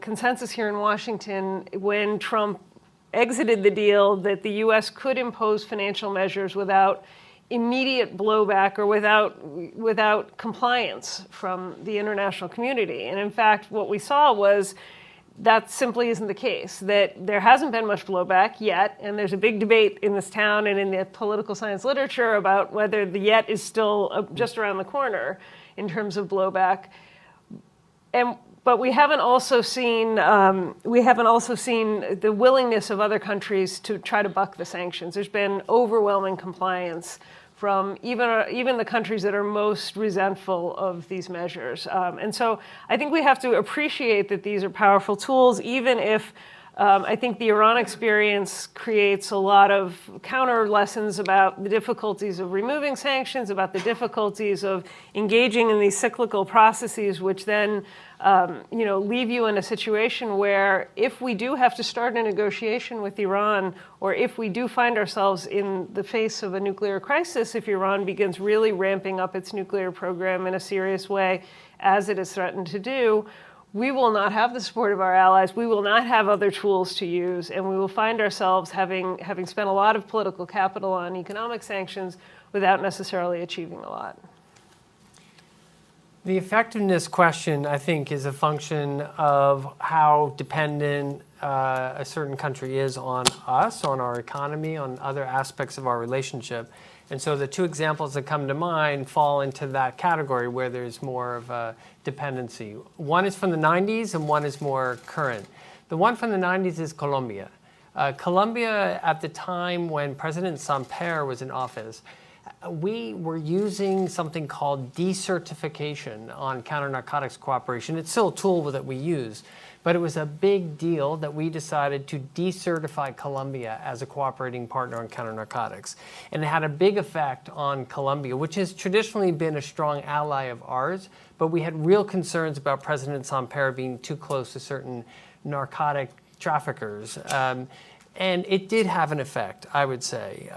consensus here in Washington when Trump exited the deal that the U.S. could impose financial measures without immediate blowback or without compliance from the international community. And in fact, what we saw was that simply isn't the case, that there hasn't been much blowback yet, and there's a big debate in this town and in the political science literature about whether the yet is still just around the corner in terms of blowback. But we haven't also seen the willingness of other countries to try to buck the sanctions. There's been overwhelming compliance from even the countries that are most resentful of these measures. And so I think we have to appreciate that these are powerful tools, even if I think the Iran experience creates a lot of counter lessons about the difficulties of removing sanctions, about the difficulties of engaging in these cyclical processes, which then leave you in a situation where if we do have to start a negotiation with Iran, or if we do find ourselves in the face of a nuclear crisis, if Iran begins really ramping up its nuclear program in a serious way, as it has threatened to do, we will not have the support of our allies. We will not have other tools to use, and we will find ourselves having spent a lot of political capital on economic sanctions without necessarily achieving a lot. The effectiveness question, I think, is a function of how dependent a certain country is on us, on our economy, on other aspects of our relationship. And so the two examples that come to mind fall into that category where there's more of a dependency. One is from the 90s and one is more current. The one from the 90s is Colombia. Colombia, at the time when President Samper was in office, we were using something called decertification on counter-narcotics cooperation. It's still a tool that we use, but it was a big deal that we decided to decertify Colombia as a cooperating partner on counter-narcotics. And it had a big effect on Colombia, which has traditionally been a strong ally of ours, but we had real concerns about President Samper being too close to certain narcotic traffickers. And it did have an effect, I would say.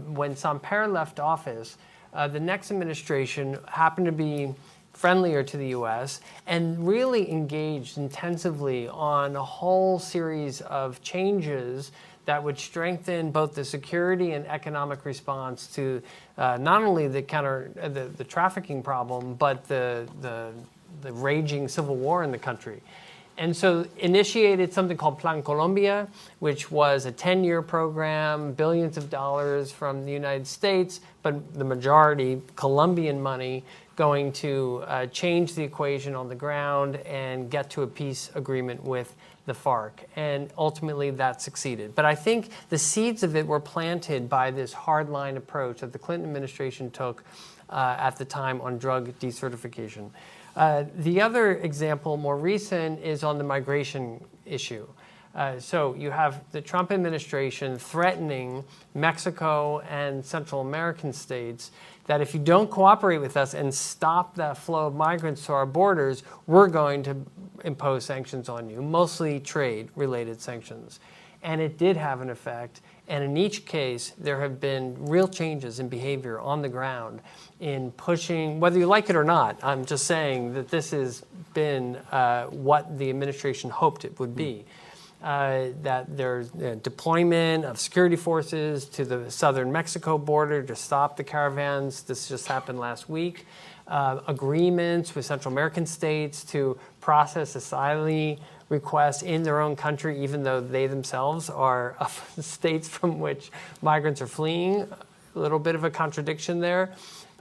When Samper left office, the next administration happened to be friendlier to the U.S. and really engaged intensively on a whole series of changes that would strengthen both the security and economic response to not only the trafficking problem, but the raging civil war in the country. And so initiated something called Plan Colombia, which was a 10-year program, billions of dollars from the United States, but the majority Colombian money going to change the equation on the ground and get to a peace agreement with the FARC. And ultimately that succeeded. But I think the seeds of it were planted by this hardline approach that the Clinton administration took at the time on drug decertification. The other example, more recent, is on the migration issue. So you have the Trump administration threatening Mexico and Central American states that if you don't cooperate with us and stop that flow of migrants to our borders, we're going to impose sanctions on you, mostly trade-related sanctions. And it did have an effect. And in each case, there have been real changes in behavior on the ground in pushing, whether you like it or not, I'm just saying that this has been what the administration hoped it would be. That there's deployment of security forces to the southern Mexico border to stop the caravans. This just happened last week. Agreements with Central American states to process asylum requests in their own country, even though they themselves are states from which migrants are fleeing. A little bit of a contradiction there,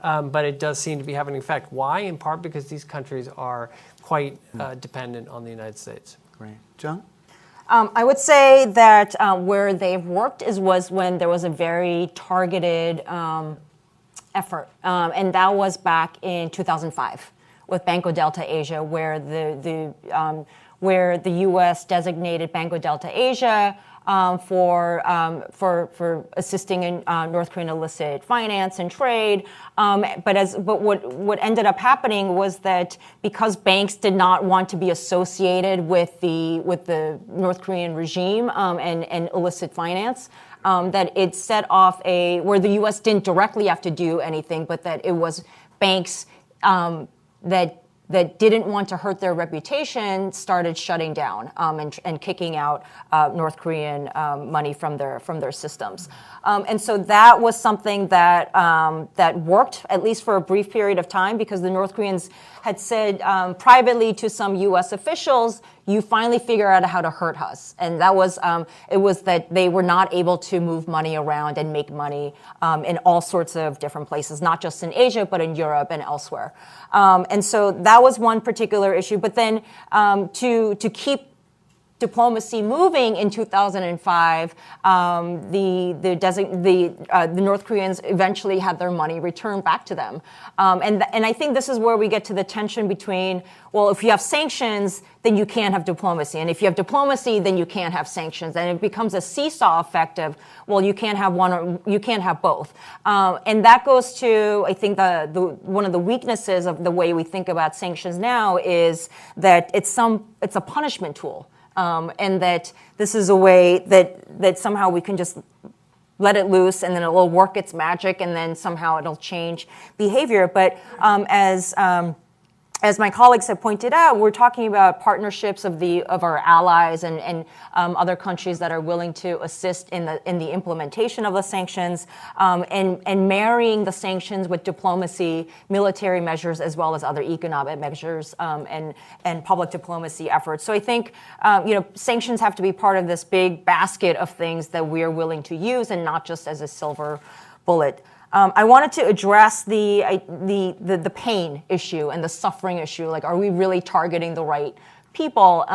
but it does seem to be having an effect. Why? In part because these countries are quite dependent on the United States. Great. John? I would say that where they've worked was when there was a very targeted effort, and that was back in 2005 with Banco Delta Asia, where the U.S. designated Banco Delta Asia for assisting in North Korean illicit finance and trade. But what ended up happening was that because banks did not want to be associated with the North Korean regime and illicit finance, that it set off where the U.S. didn't directly have to do anything, but that it was banks that didn't want to hurt their reputation started shutting down and kicking out North Korean money from their systems. And so that was something that that worked, at least for a brief period of time, because the North Koreans had said privately to some U.S. officials, "You finally figure out how to hurt us." And that was it was that they were not able to move money around and make money in all sorts of different places, not just in Asia, but in Europe and elsewhere. And so that was one particular issue. But then to keep diplomacy moving in 2005, the North Koreans eventually had their money returned back to them. And I think this is where we get to the tension between, well, if you have sanctions, then you can't have diplomacy. And if you have diplomacy, then you can't have sanctions. And it becomes a seesaw effect of, well, you can't have one or you can't have both. And that goes to, I think, one of the weaknesses of the way we think about sanctions now is that it's a punishment tool. And that this is a way that somehow we can just let it loose and then it will work its magic and then somehow it'll change behavior. But as my colleagues have pointed out, we're talking about partnerships of our allies and other countries that are willing to assist in the implementation of the sanctions, and marrying the sanctions with diplomacy, military measures, as well as other economic measures and public diplomacy efforts. So I think sanctions have to be part of this big basket of things that we're willing to use, and not just as a silver bullet. I wanted to address the pain issue and the suffering issue. Like, are we really targeting the right people?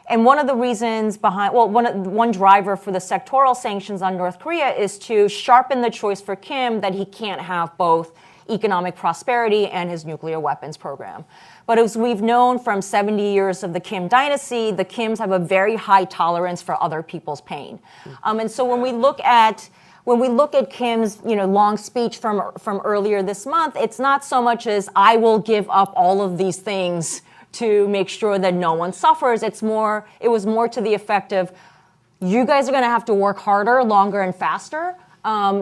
And one of the reasons behind, one driver for the sectoral sanctions on North Korea is to sharpen the choice for Kim that he can't have both economic prosperity and his nuclear weapons program. But as we've known from 70 years of the Kim dynasty, the Kims have a very high tolerance for other people's pain. And so when we look at Kim's, long speech from earlier this month, it's not so much as I will give up all of these things to make sure that no one suffers. It was more to the effect of, you guys are going to have to work harder, longer, and faster,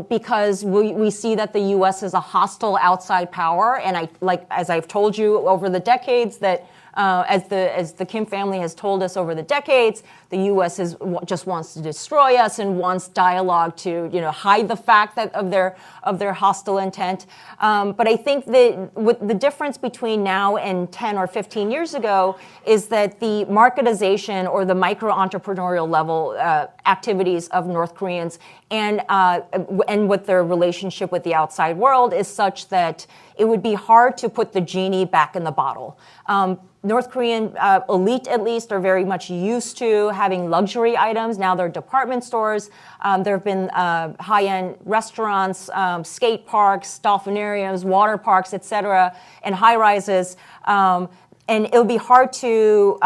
because we see that the U.S. is a hostile outside power, and as I've told you over the decades that. As the Kim family has told us over the decades, the U.S. just wants to destroy us and wants dialogue to hide the fact that of their hostile intent. But I think that the difference between now and 10 or 15 years ago is that the marketization or the micro-entrepreneurial level activities of North Koreans and with their relationship with the outside world is such that it would be hard to put the genie back in the bottle. North Korean elite, at least, are very much used to having luxury items. Now they're department stores. There have been high-end restaurants, skate parks, dolphinariums, water parks, et cetera, and high-rises. And it'll be hard to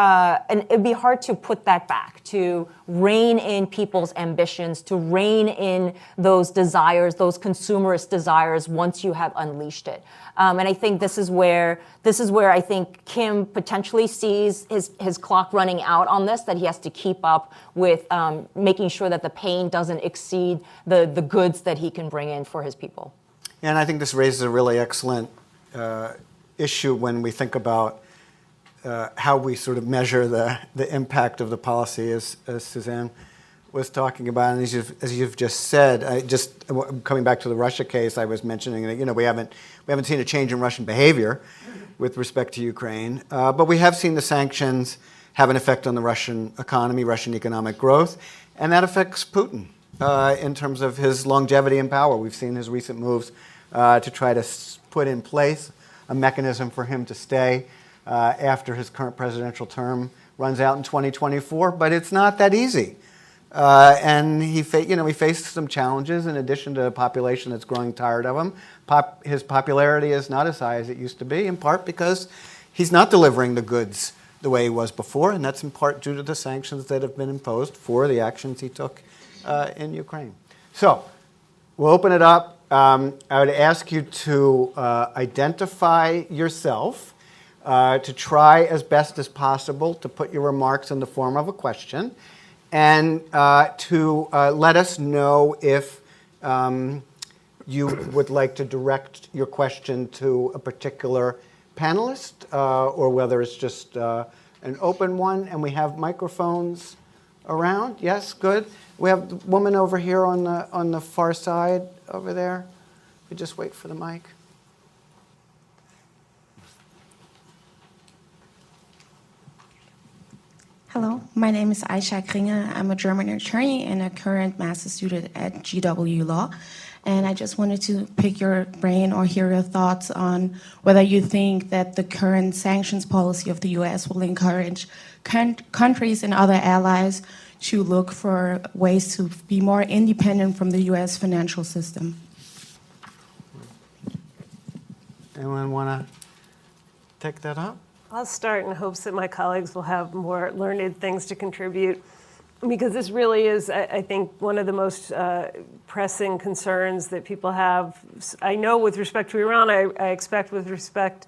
put that back, to rein in people's ambitions, to rein in those desires, those consumerist desires, once you have unleashed it. And I think this is where I think Kim potentially sees his clock running out on this, that he has to keep up with making sure that the pain doesn't exceed the goods that he can bring in for his people. And I think this raises a really excellent issue when we think about how we sort of measure the impact of the policy, as Suzanne was talking about, and as you've just said. Coming back to the Russia case, I was mentioning that we haven't seen a change in Russian behavior with respect to Ukraine, but we have seen the sanctions have an effect on the Russian economy, Russian economic growth, and that affects Putin in terms of his longevity in power. We've seen his recent moves to try to put in place a mechanism for him to stay after his current presidential term runs out in 2024, but it's not that easy. And he faced some challenges in addition to a population that's growing tired of him. His popularity is not as high as it used to be, in part because he's not delivering the goods the way he was before, and that's in part due to the sanctions that have been imposed for the actions he took in Ukraine. So we'll open it up. I would ask you to identify yourself, to try as best as possible to put your remarks in the form of a question, and to let us know if you would like to direct your question to a particular panelist, or whether it's just an open one, and we have microphones around. Yes, good. We have the woman over here on the far side over there. We just wait for the mic. Hello, my name is Aisha Kringe. I'm a German attorney and a current master's student at GW Law. And I just wanted to pick your brain or hear your thoughts on whether you think that the current sanctions policy of the US will encourage countries and other allies to look for ways to be more independent from the US financial system. Anyone want to take that up? I'll start in hopes that my colleagues will have more learned things to contribute, because this really is, I think, one of the most pressing concerns that people have. I know with respect to Iran, I expect with respect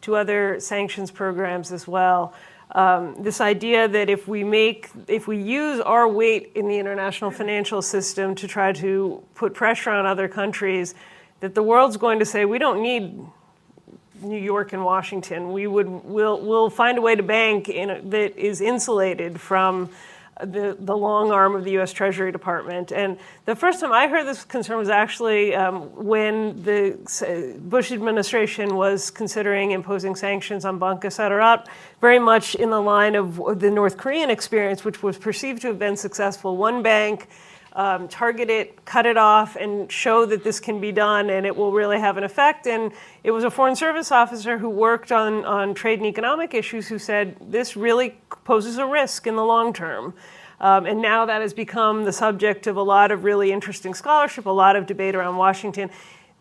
to other sanctions programs as well. This idea that if we use our weight in the international financial system to try to put pressure on other countries, that the world's going to say, we don't need New York and Washington. We'll find a way to bank that is insulated from the long arm of the U.S. Treasury Department. And the first time I heard this concern was actually when the Bush administration was considering imposing sanctions on Banca Sarat, very much in the line of the North Korean experience, which was perceived to have been successful. One bank, target it, cut it off, and show that this can be done and it will really have an effect. And it was a Foreign Service officer who worked on trade and economic issues who said this really poses a risk in the long term. And now that has become the subject of a lot of really interesting scholarship, a lot of debate around Washington.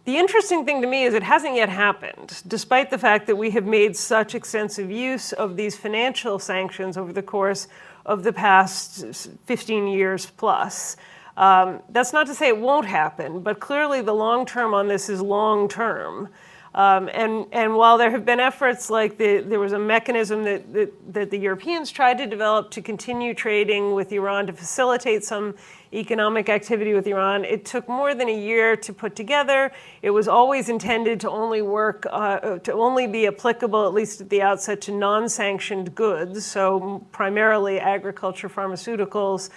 The interesting thing to me is it hasn't yet happened, despite the fact that we have made such extensive use of these financial sanctions over the course of the past 15 years plus. That's not to say it won't happen, but clearly the long term on this is long term. And while there have been efforts like there was a mechanism that the Europeans tried to develop to continue trading with Iran to facilitate some economic activity with Iran, it took more than a year to put together. It was always intended to only work, to only be applicable, at least at the outset, to non-sanctioned goods, so primarily agriculture, pharmaceuticals,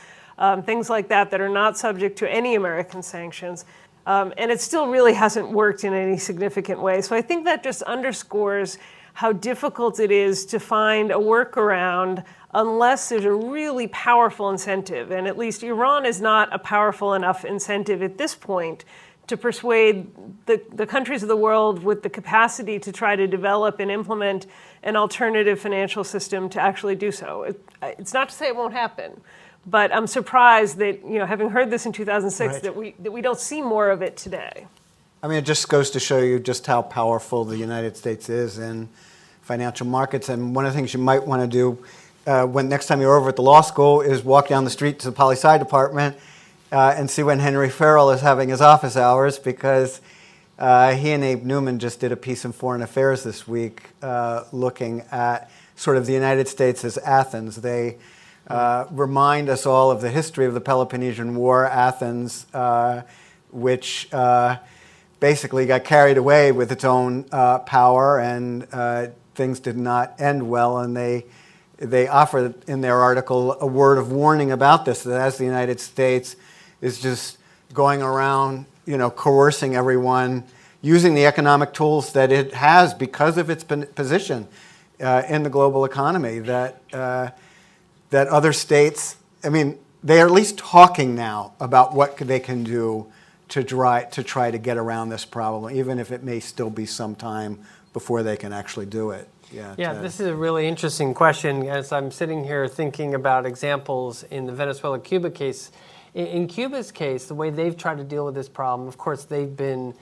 things like that are not subject to any American sanctions. And it still really hasn't worked in any significant way. So I think that just underscores how difficult it is to find a workaround unless there's a really powerful incentive. And at least Iran is not a powerful enough incentive at this point to persuade the countries of the world with the capacity to try to develop and implement an alternative financial system to actually do so. It's not to say it won't happen. But I'm surprised that, having heard this in 2006, Right. that we don't see more of it today. I mean, it just goes to show you just how powerful the United States is in financial markets. And one of the things you might want to do when next time you're over at the law school is walk down the street to the poli-sci department and see when Henry Farrell is having his office hours, because he and Abe Newman just did a piece in Foreign Affairs this week looking at sort of the United States as Athens. They remind us all of the history of the Peloponnesian War, Athens, which basically got carried away with its own power, and things did not end well. And they offered in their article a word of warning about this, that as the United States is just going around, coercing everyone, using the economic tools that it has because of its position in the global economy, that other states, they are at least talking now about what they can do to try to get around this problem, even if it may still be some time before they can actually do it. Yeah, this is a really interesting question. As I'm sitting here thinking about examples in the Venezuela-Cuba case, in Cuba's case, the way they've tried to deal with this problem, of course, they've been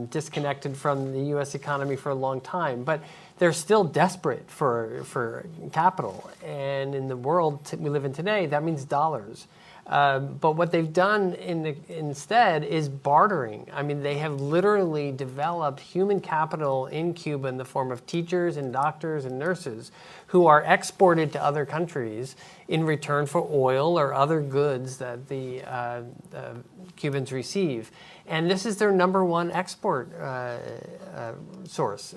disconnected from the U.S. economy for a long time, but they're still desperate for capital. And in the world we live in today, that means dollars. But what they've done instead is bartering. They have literally developed human capital in Cuba in the form of teachers and doctors and nurses who are exported to other countries in return for oil or other goods that the Cubans receive. And this is their number one export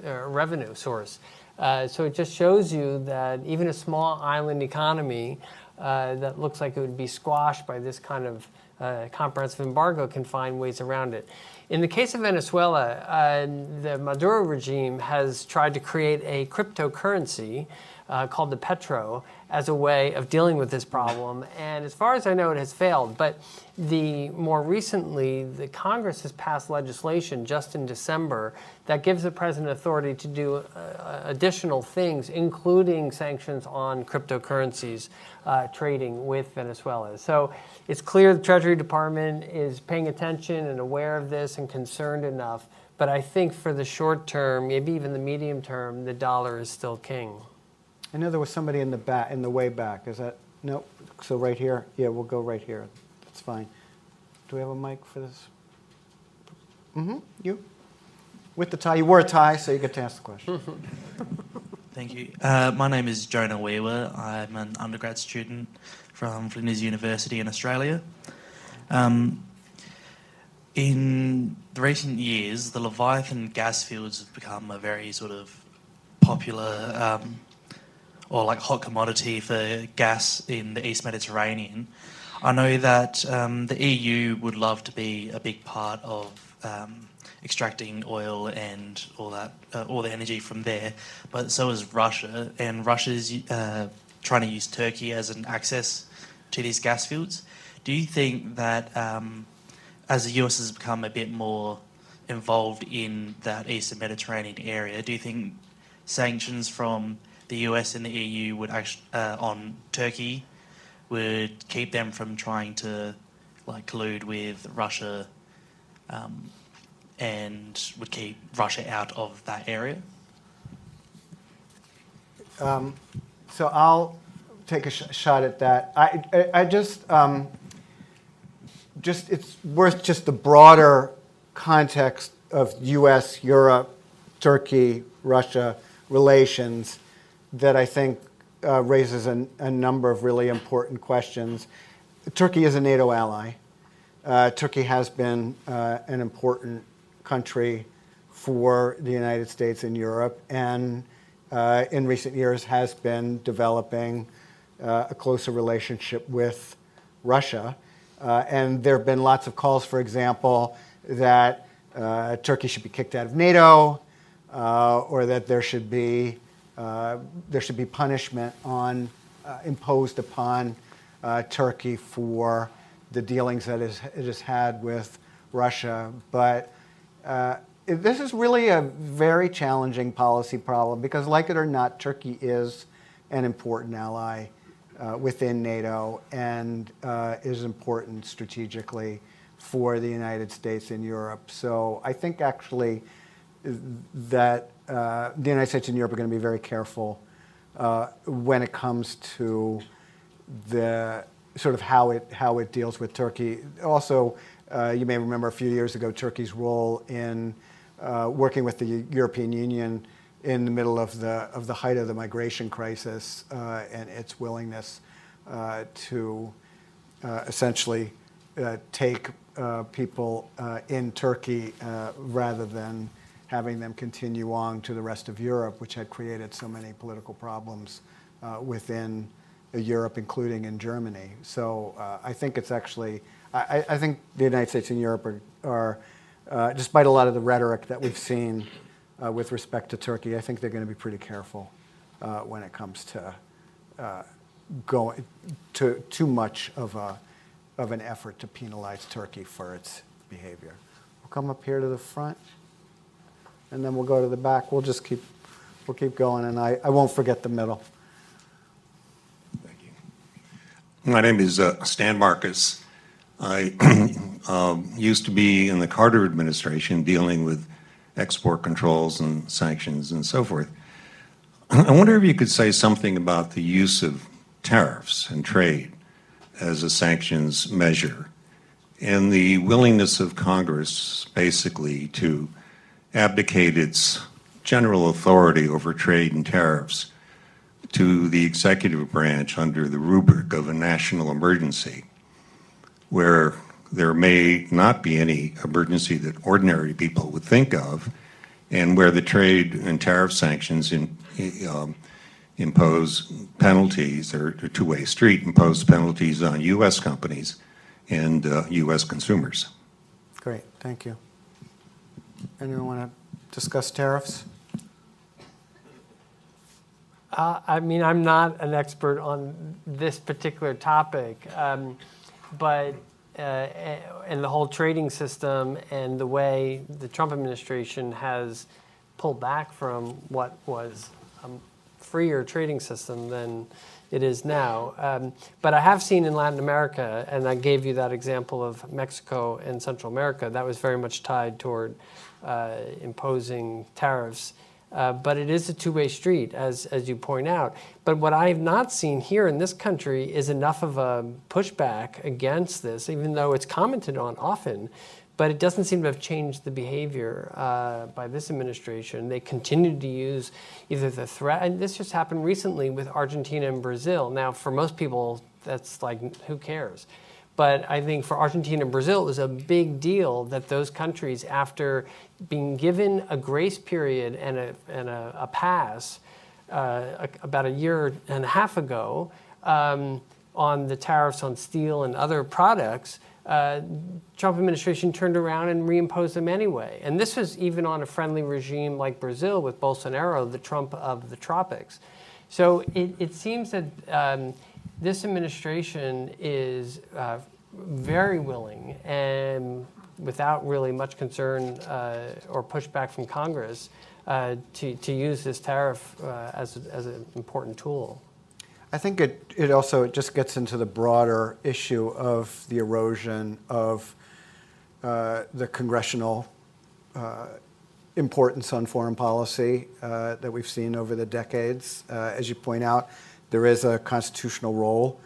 revenue source. So it just shows you that even a small island economy that looks like it would be squashed by this kind of comprehensive embargo can find ways around it. In the case of Venezuela, the Maduro regime has tried to create a cryptocurrency called the petro as a way of dealing with this problem. And as far as I know, it has failed. But more recently, the Congress has passed legislation just in December that gives the president authority to do additional things, including sanctions on cryptocurrencies trading with Venezuela. So it's clear the Treasury Department is paying attention and aware of this and concerned enough. But I think for the short term, maybe even the medium term, the dollar is still king. I know there was somebody in the back, in the way back. Is that, no? So right here? Yeah, we'll go right here. That's fine. Do we have a mic for this? You? With the tie. You wore a tie, so you get to ask the question. Thank you. My name is Jonah Weaver. I'm an undergrad student from Flinders University in Australia. In the recent years, the Leviathan gas fields have become a very sort of popular or like hot commodity for gas in the East Mediterranean. I know that the EU would love to be a big part of extracting oil and all that, all the energy from there, but so is Russia, and Russia's trying to use Turkey as an access to these gas fields. Do you think that as the US has become a bit more involved in that Eastern Mediterranean area, do you think sanctions from the US and the EU would actually on Turkey would keep them from trying to like collude with Russia and would keep Russia out of that area? So I'll take a shot at that. I just it's worth just the broader context of U.S., Europe, Turkey, Russia relations that I think raises a number of really important questions. Turkey is a NATO ally. Turkey has been an important country for the United States and Europe, and in recent years has been developing a closer relationship with Russia. And there have been lots of calls, for example, that Turkey should be kicked out of NATO, or that there should be punishment imposed upon Turkey for the dealings that it has had with Russia. But this is really a very challenging policy problem because, like it or not, Turkey is an important ally within NATO and is important strategically for the United States and Europe. So I think actually that the United States and Europe are going to be very careful when it comes to the sort of how it deals with Turkey. Also, you may remember a few years ago Turkey's role in working with the European Union in the middle of the height of the migration crisis and its willingness to essentially take people in Turkey rather than having them continue on to the rest of Europe, which had created so many political problems within Europe, including in Germany. So I think it's actually, I think the United States and Europe are despite a lot of the rhetoric that we've seen with respect to Turkey, I think they're going to be pretty careful when it comes to going to too much of an effort to penalize Turkey for its behavior. We'll come up here to the front, and then we'll go to the back. We'll keep going, and I won't forget the middle. Thank you. My name is Stan Marcus. I used to be in the Carter administration dealing with export controls and sanctions and so forth. I wonder if you could say something about the use of tariffs and trade as a sanctions measure and the willingness of Congress basically to abdicate its general authority over trade and tariffs to the executive branch under the rubric of a national emergency, where there may not be any emergency that ordinary people would think of, and where the trade and tariff sanctions impose penalties, or a two-way street, impose penalties on U.S. companies and U.S. consumers. Great, thank you. Anyone want to discuss tariffs? I mean, I'm not an expert on this particular topic, but and the whole trading system and the way the Trump administration has pulled back from what was a freer trading system than it is now. But I have seen in Latin America, and I gave you that example of Mexico and Central America, that was very much tied toward imposing tariffs. But it is a two-way street, as you point out. But what I have not seen here in this country is enough of a pushback against this, even though it's commented on often. But it doesn't seem to have changed the behavior by this administration. They continue to use either the threat, and this just happened recently with Argentina and Brazil. Now, for most people, that's like, who cares? But I think for Argentina and Brazil, it was a big deal that those countries, after being given a grace period and a pass about a year and a half ago on the tariffs on steel and other products, Trump administration turned around and reimposed them anyway. And this was even on a friendly regime like Brazil with Bolsonaro, the Trump of the tropics. So it seems that this administration is very willing and without really much concern or pushback from Congress to use this tariff as an important tool. I think it also just gets into the broader issue of the erosion of the congressional importance on foreign policy that we've seen over the decades. As you point out, there is a constitutional role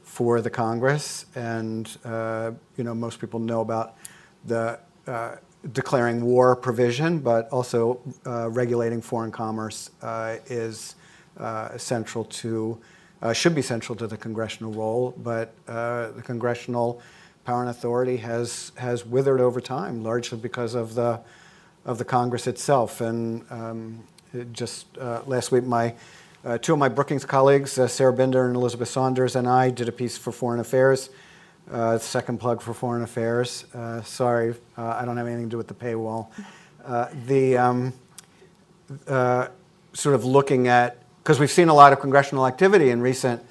for the Congress, and most people know about the declaring war provision, but also regulating foreign commerce is central to. Should be central to the congressional role, but the congressional power and authority has withered over time, largely because of the Congress itself. And last week, two of my Brookings colleagues, Sarah Binder and Elizabeth Saunders, and I did a piece for Foreign Affairs. Second plug for Foreign Affairs. Sorry, I don't have anything to do with the paywall. Sort of looking at, because we've seen a lot of congressional activity in recent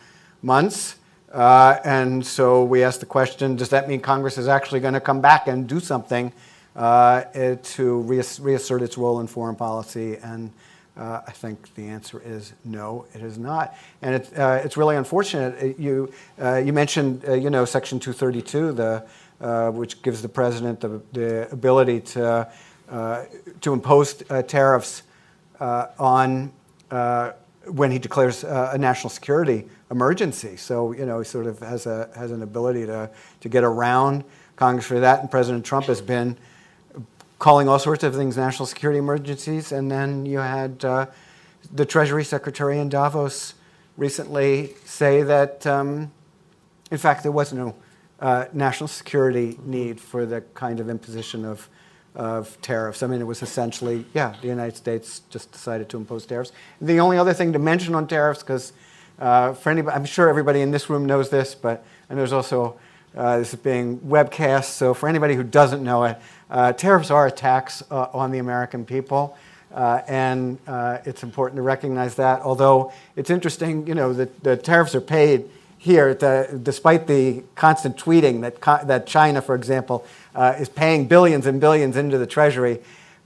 months, and so we asked the question, does that mean Congress is actually going to come back and do something to reassert its role in foreign policy? And I think the answer is no, it is not. And it's really unfortunate. You mentioned Section 232, which gives the president the ability to impose tariffs on when he declares a national security emergency. So he sort of has an ability to get around Congress for that. And President Trump has been calling all sorts of things national security emergencies. And then you had the Treasury Secretary in Davos recently say that, in fact, there was no national security need for the kind of imposition of tariffs. I mean, it was essentially, the United States just decided to impose tariffs. The only other thing to mention on tariffs, because for anybody, I'm sure everybody in this room knows this, but and there's also this is being webcast, so for anybody who doesn't know it, tariffs are a tax on the American people, and it's important to recognize that. Although it's interesting, the tariffs are paid here, despite the constant tweeting that China, for example, is paying billions and billions into the Treasury.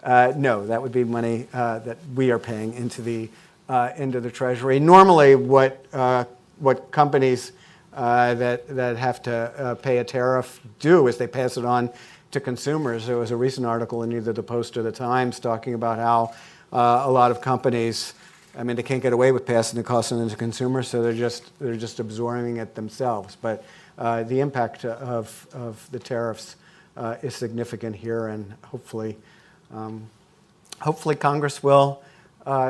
No, that would be money that we are paying into the Treasury. Normally, what companies that have to pay a tariff do is they pass it on to consumers. There was a recent article in either the Post or the Times talking about how a lot of companies, they can't get away with passing the cost on to consumers, so they're just absorbing it themselves. But the impact of the tariffs is significant here, and hopefully Congress will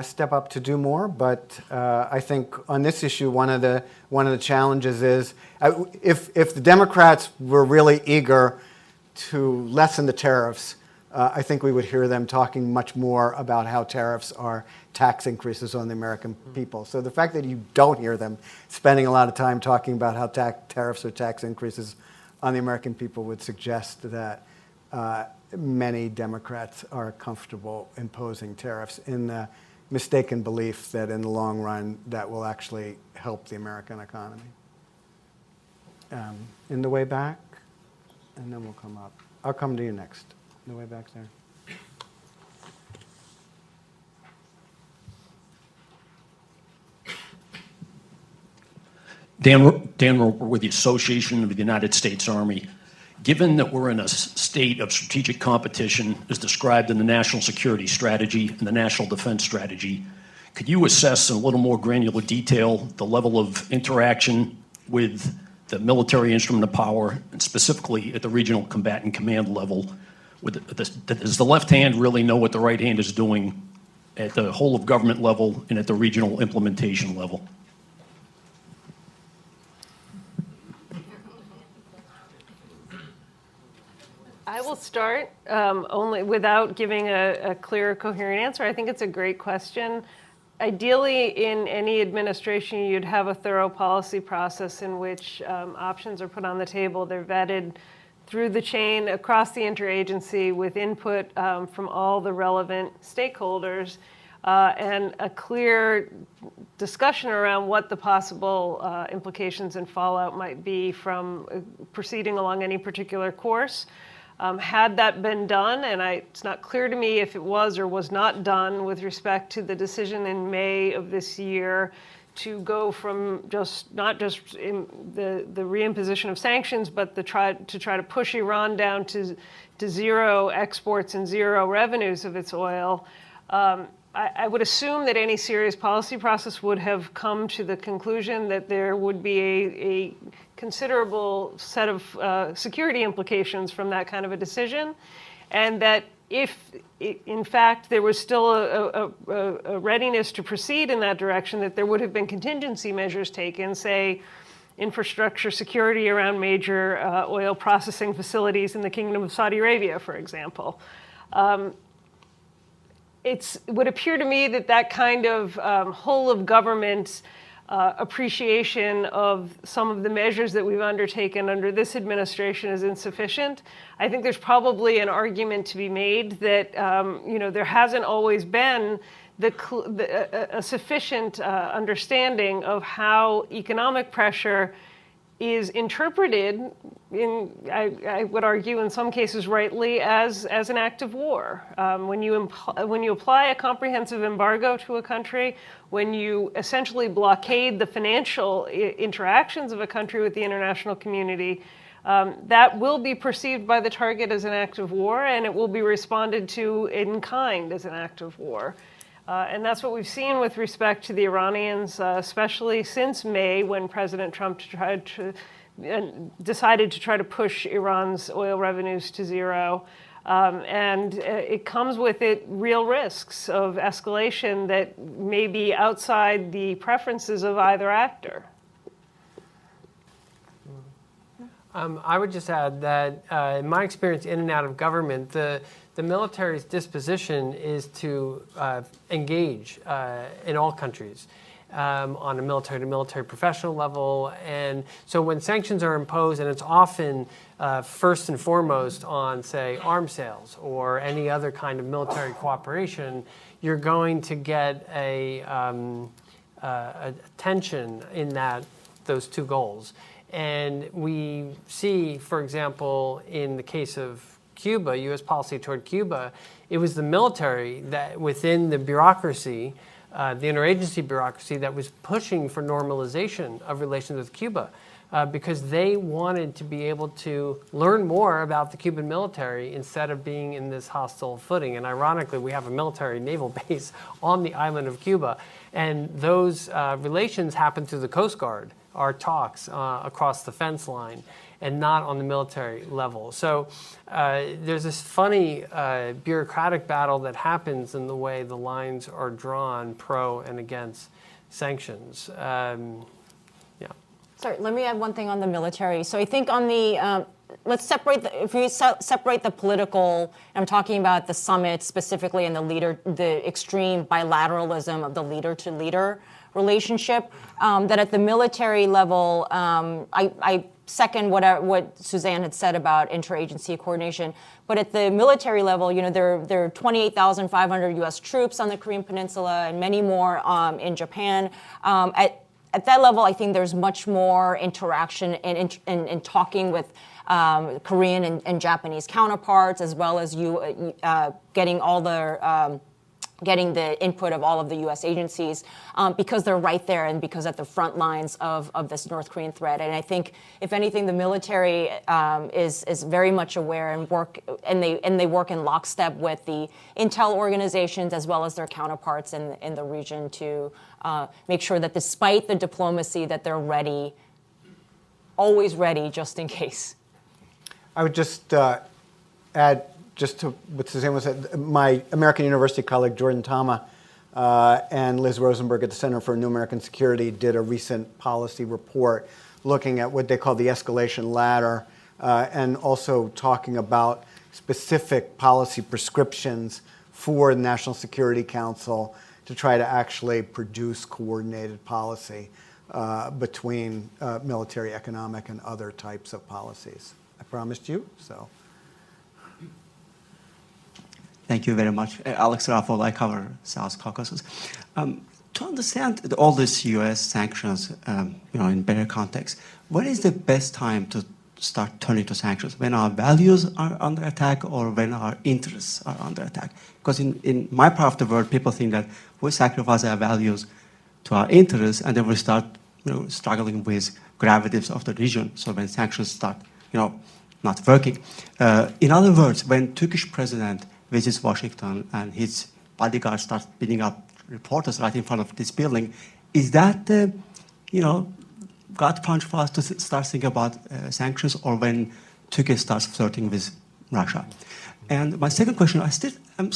step up to do more. But I think on this issue, one of the challenges is if the Democrats were really eager to lessen the tariffs I think we would hear them talking much more about how tariffs are tax increases on the American people. So the fact that you don't hear them spending a lot of time talking about how tariffs are tax increases on the American people would suggest that many Democrats are comfortable imposing tariffs in the mistaken belief that in the long run that will actually help the American economy. In the way back, and then we'll come up. I'll come to you next. In the way back there. Dan Roper with the Association of the United States Army. Given that we're in a state of strategic competition as described in the National Security Strategy and the National Defense Strategy, could you assess in a little more granular detail the level of interaction with the military instrument of power, and specifically at the regional combatant command level? Does the left hand really know what the right hand is doing at the whole of government level and at the regional implementation level? I will start only without giving a clear, coherent answer. I think it's a great question. Ideally, in any administration, you'd have a thorough policy process in which options are put on the table. They're vetted through the chain across the interagency with input from all the relevant stakeholders and a clear discussion around what the possible implications and fallout might be from proceeding along any particular course. Had that been done, and it's not clear to me if it was or was not done with respect to the decision in May of this year to go from not just the reimposition of sanctions, but to try to push Iran down to zero exports and zero revenues of its oil. I would assume that any serious policy process would have come to the conclusion that there would be a considerable set of security implications from that kind of a decision, and that if, in fact, there was still a readiness to proceed in that direction, that there would have been contingency measures taken, say, infrastructure security around major oil processing facilities in the Kingdom of Saudi Arabia, for example. It would appear to me that that kind of whole of government appreciation of some of the measures that we've undertaken under this administration is insufficient. I think there's probably an argument to be made that there hasn't always been a sufficient understanding of how economic pressure is interpreted, I would argue in some cases rightly, as an act of war. When you apply a comprehensive embargo to a country, when you essentially blockade the financial interactions of a country with the international community, that will be perceived by the target as an act of war, and it will be responded to in kind as an act of war. And that's what we've seen with respect to the Iranians, especially since May, when President Trump decided to try to push Iran's oil revenues to zero. And it comes with it real risks of escalation that may be outside the preferences of either actor. I would just add that in my experience in and out of government, the military's disposition is to engage in all countries on a military-to-military professional level. And so when sanctions are imposed, and it's often first and foremost on, say, arms sales or any other kind of military cooperation, you're going to get a tension in those two goals. And we see, for example, in the case of Cuba, U.S. policy toward Cuba, it was the military that within the bureaucracy, the interagency bureaucracy, that was pushing for normalization of relations with Cuba because they wanted to be able to learn more about the Cuban military instead of being in this hostile footing. And ironically, we have a military naval base on the island of Cuba. And those relations happen through the Coast Guard, our talks across the fence line, and not on the military level. So there's this funny bureaucratic battle that happens in the way the lines are drawn pro and against sanctions. Sorry, let me add one thing on the military. So I think on the let's separate if we separate the political. I'm talking about the summit specifically and the extreme bilateralism of the leader-to-leader relationship. That at the military level, I second what Suzanne had said about interagency coordination. But at the military level, there are 28,500 U.S. troops on the Korean Peninsula and many more in Japan. At that level, I think there's much more interaction and talking with Korean and Japanese counterparts, as well as getting the input of all of the U.S. agencies because they're right there and because at the front lines of this North Korean threat. And I think, if anything, the military is very much aware and they work in lockstep with the intel organizations as well as their counterparts in the region to make sure that despite the diplomacy that they're ready, always ready just in case. I would just add, just to what Suzanne was saying, my American University colleague Jordan Tama and Liz Rosenberg at the Center for New American Security did a recent policy report looking at what they call the escalation ladder and also talking about specific policy prescriptions for the National Security Council to try to actually produce coordinated policy between military, economic, and other types of policies. I promised you, so. Thank you very much. Alex Raffel, I cover South Caucasus. To understand all these U.S. sanctions, in better context, when is the best time to start turning to sanctions? When our values are under attack or when our interests are under attack? Because in my part of the world, people think that we sacrifice our values to our interests and then we start struggling with gravities of the region. So when sanctions start, not working. In other words, when Turkish president visits Washington and his bodyguard starts beating up reporters right in front of this building, is that the, gut punch for us to start thinking about sanctions, or when Turkey starts flirting with Russia? And my second question, I'm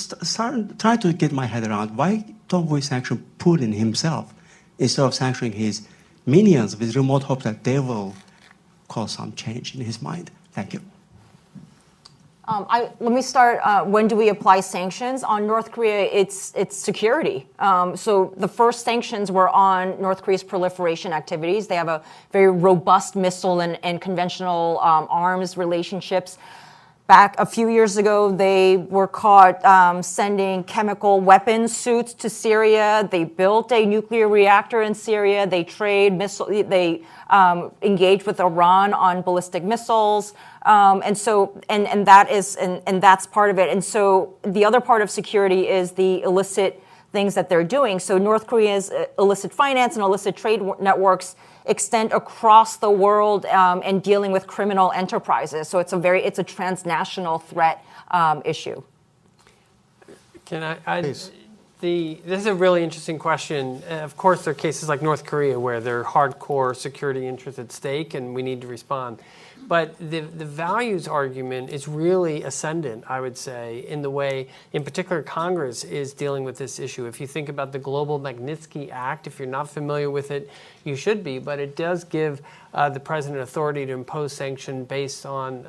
trying to get my head around, why don't we sanction Putin himself instead of sanctioning his minions with remote hope that they will cause some change in his mind? Thank you. Let me start. When do we apply sanctions? On North Korea, it's security. So the first sanctions were on North Korea's proliferation activities. They have a very robust missile and conventional arms relationships. Back a few years ago, they were caught sending chemical weapons suits to Syria. They built a nuclear reactor in Syria. They They engaged with Iran on ballistic missiles, and that's part of it. And so the other part of security is the illicit things that they're doing. So North Korea's illicit finance and illicit trade networks extend across the world and dealing with criminal enterprises. So it's a transnational threat issue. Can I? Please. This is a really interesting question. Of course, there are cases like North Korea where there are hardcore security interests at stake, and we need to respond. But the values argument is really ascendant, I would say, in the way, in particular, Congress is dealing with this issue. If you think about the Global Magnitsky Act, if you're not familiar with it, you should be, but it does give the president authority to impose sanctions based on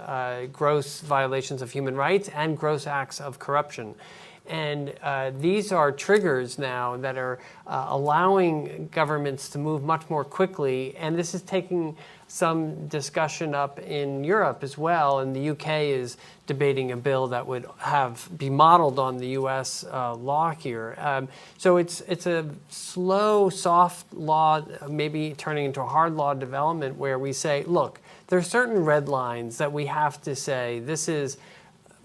gross violations of human rights and gross acts of corruption. And these are triggers now that are allowing governments to move much more quickly. And this is taking some discussion up in Europe as well. And the UK is debating a bill that would be modeled on the US law here. So it's a slow, soft law, maybe turning into a hard law development where we say, look, there are certain red lines that we have to say, this is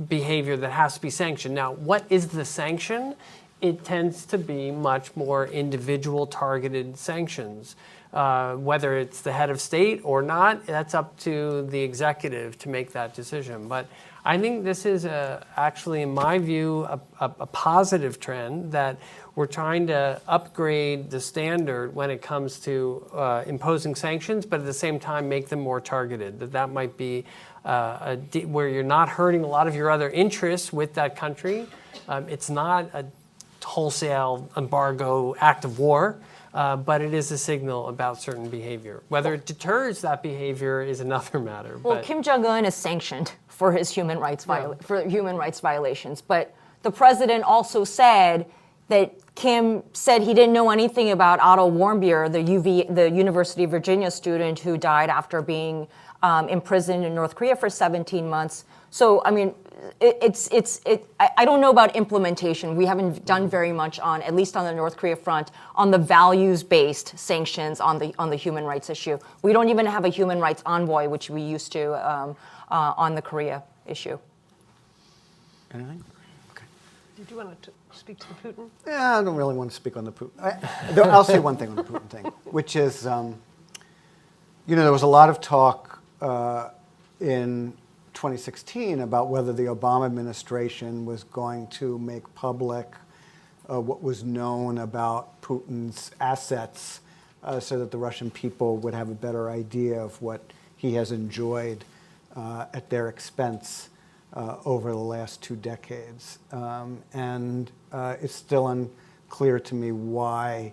behavior that has to be sanctioned. Now, what is the sanction? It tends to be much more individual targeted sanctions. Whether it's the head of state or not, that's up to the executive to make that decision. But I think this is actually, in my view, a positive trend that we're trying to upgrade the standard when it comes to imposing sanctions, but at the same time make them more targeted. That might be where you're not hurting a lot of your other interests with that country. It's not a wholesale embargo act of war. but it is a signal about certain behavior. Whether it deters that behavior is another matter. Well, but Kim Jong-un is sanctioned for his human rights violations, but the president also said that Kim said he didn't know anything about Otto Warmbier, the University of Virginia student who died after being imprisoned in North Korea for 17 months. So, I mean, I don't know about implementation. We haven't done very much on, at least on the North Korea front, on the values-based sanctions on the human rights issue. We don't even have a human rights envoy, which we used to on the Korea issue. Anything? Did you want to speak to the Putin? Yeah, I don't really want to speak on the Putin. I'll say one thing on the Putin thing, which is, there was a lot of talk in 2016 about whether the Obama administration was going to make public what was known about Putin's assets so that the Russian people would have a better idea of what he has enjoyed at their expense over the last 2 decades. And it's still unclear to me why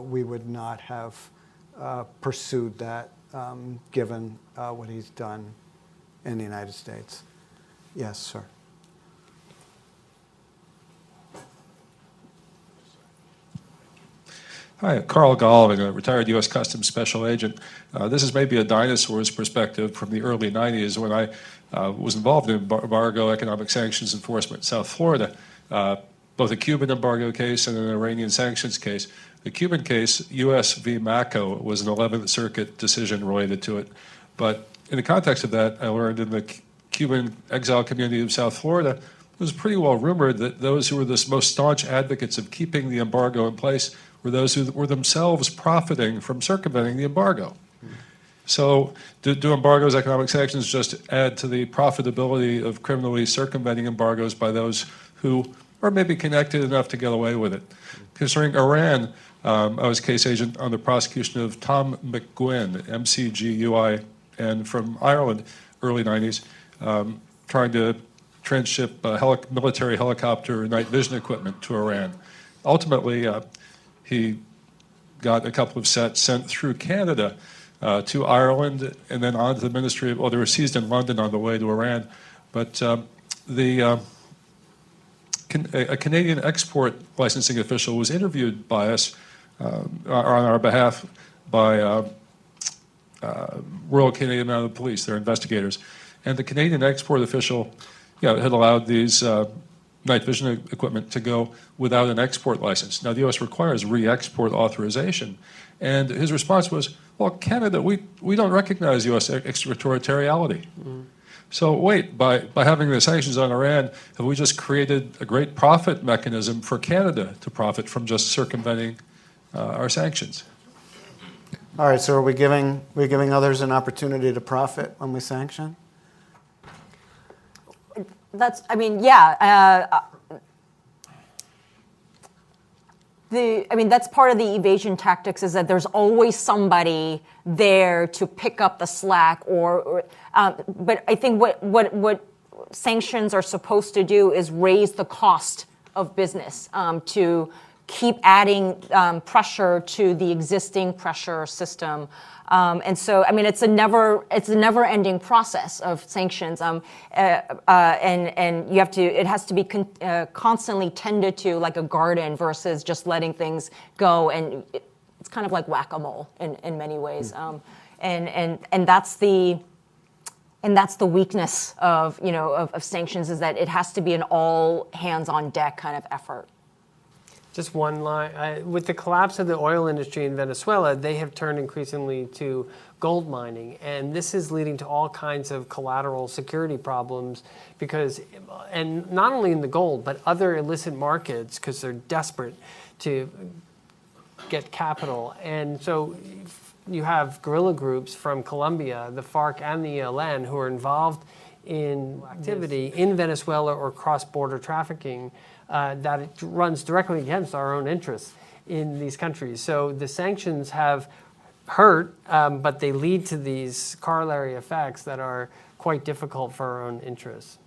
we would not have pursued that given what he's done in the United States. Yes, sir. Hi, Carl Galvin, a retired U.S. Customs Special Agent. This is maybe a dinosaur's perspective from the early 90s when I was involved in embargo economic sanctions enforcement in South Florida, both a Cuban embargo case and an Iranian sanctions case. The Cuban case, U.S. v. Mako, was an 11th Circuit decision related to it. But in the context of that, I learned in the Cuban exile community of South Florida, it was pretty well rumored that those who were the most staunch advocates of keeping the embargo in place were those who were themselves profiting from circumventing the embargo. So do embargoes, economic sanctions, just add to the profitability of criminally circumventing embargoes by those who are maybe connected enough to get away with it? Concerning Iran, I was case agent on the prosecution of Tom McGuinn, McGuinn, from Ireland, early 90s, trying to transship military helicopter night vision equipment to Iran. Ultimately, he got a couple of sets sent through Canada to Ireland and then on to the Ministry of, they were seized in London on the way to Iran. But a Canadian export licensing official was interviewed by us on our behalf by Royal Canadian Mounted Police, their investigators. And the Canadian export official had allowed these night vision equipment to go without an export license. Now, the U.S. requires re-export authorization. And his response was, well, Canada, we don't recognize U.S. extraterritoriality. Mm-hmm. So wait, by having the sanctions on Iran, have we just created a great profit mechanism for Canada to profit from just circumventing our sanctions? All right, so are we giving others an opportunity to profit when we sanction? That's part of the evasion tactics is that there's always somebody there to pick up the slack but I think what sanctions are supposed to do is raise the cost of business to keep adding pressure to the existing pressure system. And so, it's a never-ending process of sanctions, and it has to be constantly tended to like a garden versus just letting things go, and it's kind of like whack-a-mole in many ways, and that's the weakness of sanctions, is that it has to be an all hands on deck kind of effort. Just one line. With the collapse of the oil industry in Venezuela, they have turned increasingly to gold mining. And this is leading to all kinds of collateral security problems and not only in the gold, but other illicit markets, because they're desperate to get capital. And so you have guerrilla groups from Colombia, the FARC and the ELN, who are involved in activity in Venezuela or cross-border trafficking that it runs directly against our own interests in these countries. So the sanctions have hurt, but they lead to these corollary effects that are quite difficult for our own interests.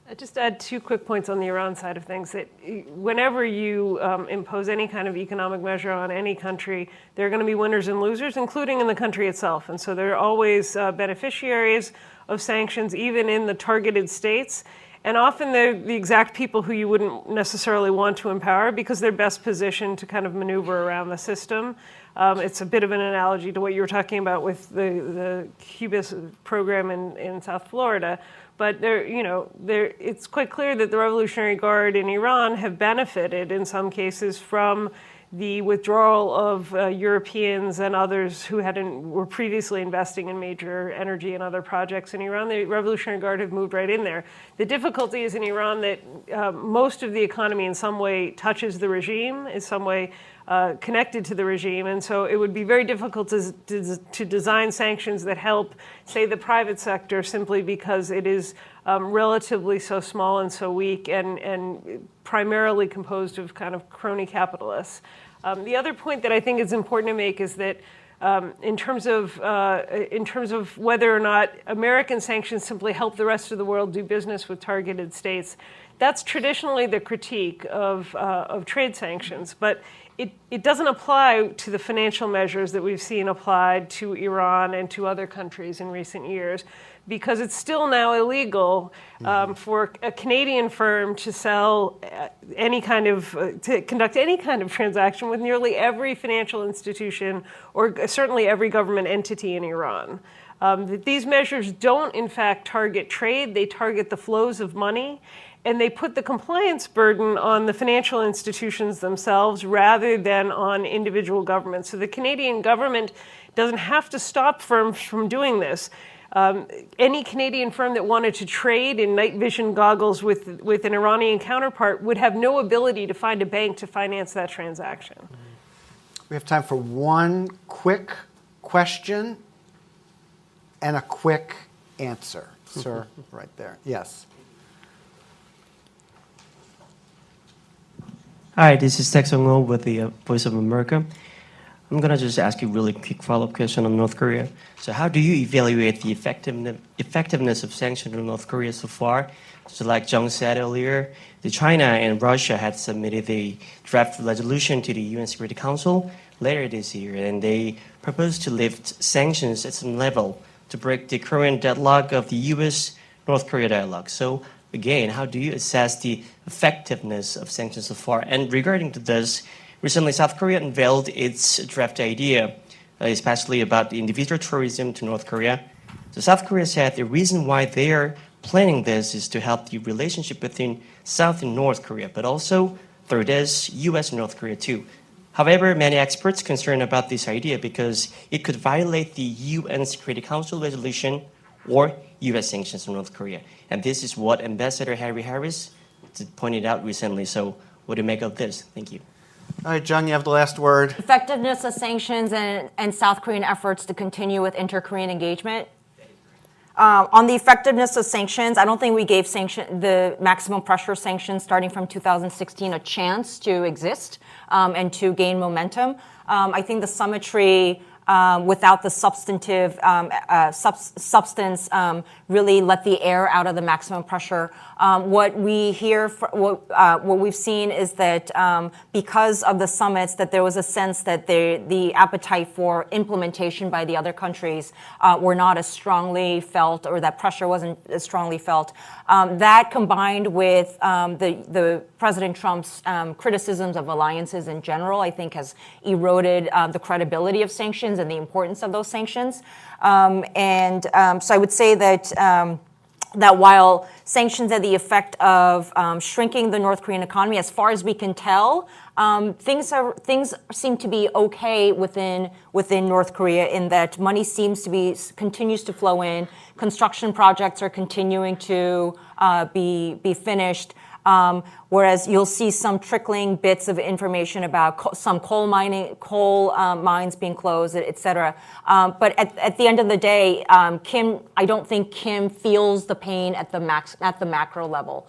I'll just add 2 quick points on the Iran side of things. That whenever you impose any kind of economic measure on any country, there are going to be winners and losers, including in the country itself. And so there are always beneficiaries of sanctions, even in the targeted states. And often they're the exact people who you wouldn't necessarily want to empower because they're best positioned to kind of maneuver around the system. It's a bit of an analogy to what you were talking about with the Cuba program in South Florida. But it's quite clear that the Revolutionary Guard in Iran have benefited in some cases from the withdrawal of Europeans and others who were previously investing in major energy and other projects in Iran. The Revolutionary Guard have moved right in there. The difficulty is in Iran that most of the economy in some way touches the regime, in some way connected to the regime, and so it would be very difficult to design sanctions that help, say, the private sector simply because it is relatively so small and so weak and primarily composed of kind of crony capitalists. The other point that I think is important to make is that in terms of whether or not American sanctions simply help the rest of the world do business with targeted states, that's traditionally the critique of trade sanctions, but it doesn't apply to the financial measures that we've seen applied to Iran and to other countries in recent years, because it's still now illegal for a Canadian firm to sell to conduct any kind of transaction with nearly every financial institution or certainly every government entity in Iran. These measures don't, in fact, target trade. They target the flows of money. And they put the compliance burden on the financial institutions themselves rather than on individual governments. So the Canadian government doesn't have to stop firms from doing this. Any Canadian firm that wanted to trade in night vision goggles with an Iranian counterpart would have no ability to find a bank to finance that transaction. We have time for one quick question and a quick answer. Sir, right there. Yes. Hi, this is Tex Ong with the Voice of America. I'm going to just ask you a really quick follow-up question on North Korea. So how do you evaluate the effectiveness of sanctions on North Korea so far? So like Jung said earlier, China and Russia had submitted a draft resolution to the UN Security Council later this year, and they proposed to lift sanctions at some level to break the current deadlock of the U.S.-North Korea dialogue. So again, how do you assess the effectiveness of sanctions so far? And regarding to this, recently South Korea unveiled its draft idea, especially about the individual tourism to North Korea. So South Korea said the reason why they are planning this is to help the relationship between South and North Korea, but also through this, U.S. and North Korea too. However, many experts concerned about this idea because it could violate the UN Security Council resolution or U.S. sanctions on North Korea. And this is what Ambassador Harry Harris pointed out recently. So what do you make of this? Thank you. All right, Jung, you have the last word. Effectiveness of sanctions and South Korean efforts to continue with inter-Korean engagement. On the effectiveness of sanctions, I don't think we gave the maximum pressure sanctions starting from 2016 a chance to exist and to gain momentum. I think the summitry without the substantive substance really let the air out of the maximum pressure. What we hear, what we've seen is that because of the summits, that there was a sense that the appetite for implementation by the other countries were not as strongly felt, or that pressure wasn't as strongly felt. That combined with the President Trump's criticisms of alliances in general, I think has eroded the credibility of sanctions and the importance of those sanctions. So I would say that that while sanctions had the effect of shrinking the North Korean economy, as far as we can tell, things seem to be okay within North Korea, in that money continues to flow in, construction projects are continuing to be finished. Whereas you'll see some trickling bits of information about some coal mines being closed, et cetera. But at the end of the day, I don't think Kim feels the pain at the macro level.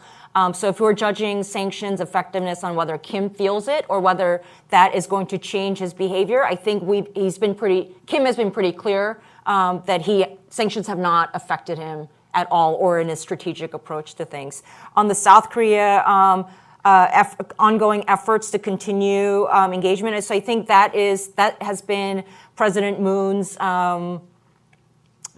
So if we're judging sanctions effectiveness on whether Kim feels it or whether that is going to change his behavior, I think Kim has been pretty clear that sanctions have not affected him at all or in a strategic approach to things. On the South Korea ongoing efforts to continue engagement, and so I think that has been President Moon's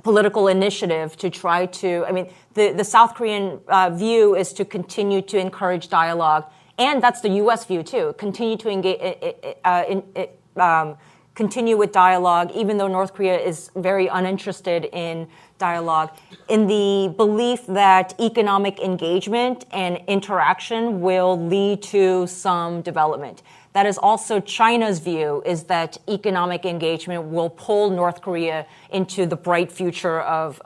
political initiative to try to, I mean, the South Korean view is to continue to encourage dialogue, and that's the U.S. view too, continue to engage, continue with dialogue, even though North Korea is very uninterested in dialogue, in the belief that economic engagement and interaction will lead to some development. That is also China's view, is that economic engagement will pull North Korea into the bright future of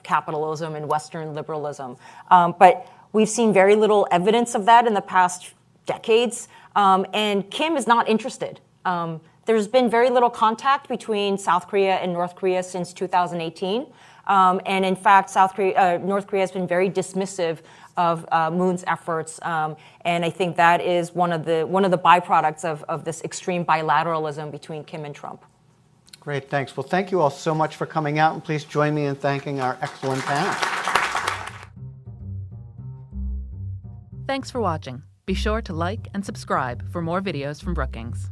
capitalism and Western liberalism. But we've seen very little evidence of that in the past decades, and Kim is not interested. There's been very little contact between South Korea and North Korea since 2018. And in fact, North Korea has been very dismissive of Moon's efforts, and I think that is one of the byproducts of this extreme bilateralism between Kim and Trump. Great, thanks. Well, thank you all so much for coming out, and please join me in thanking our excellent panel. Thanks for watching. Be sure to like and subscribe for more videos from Brookings.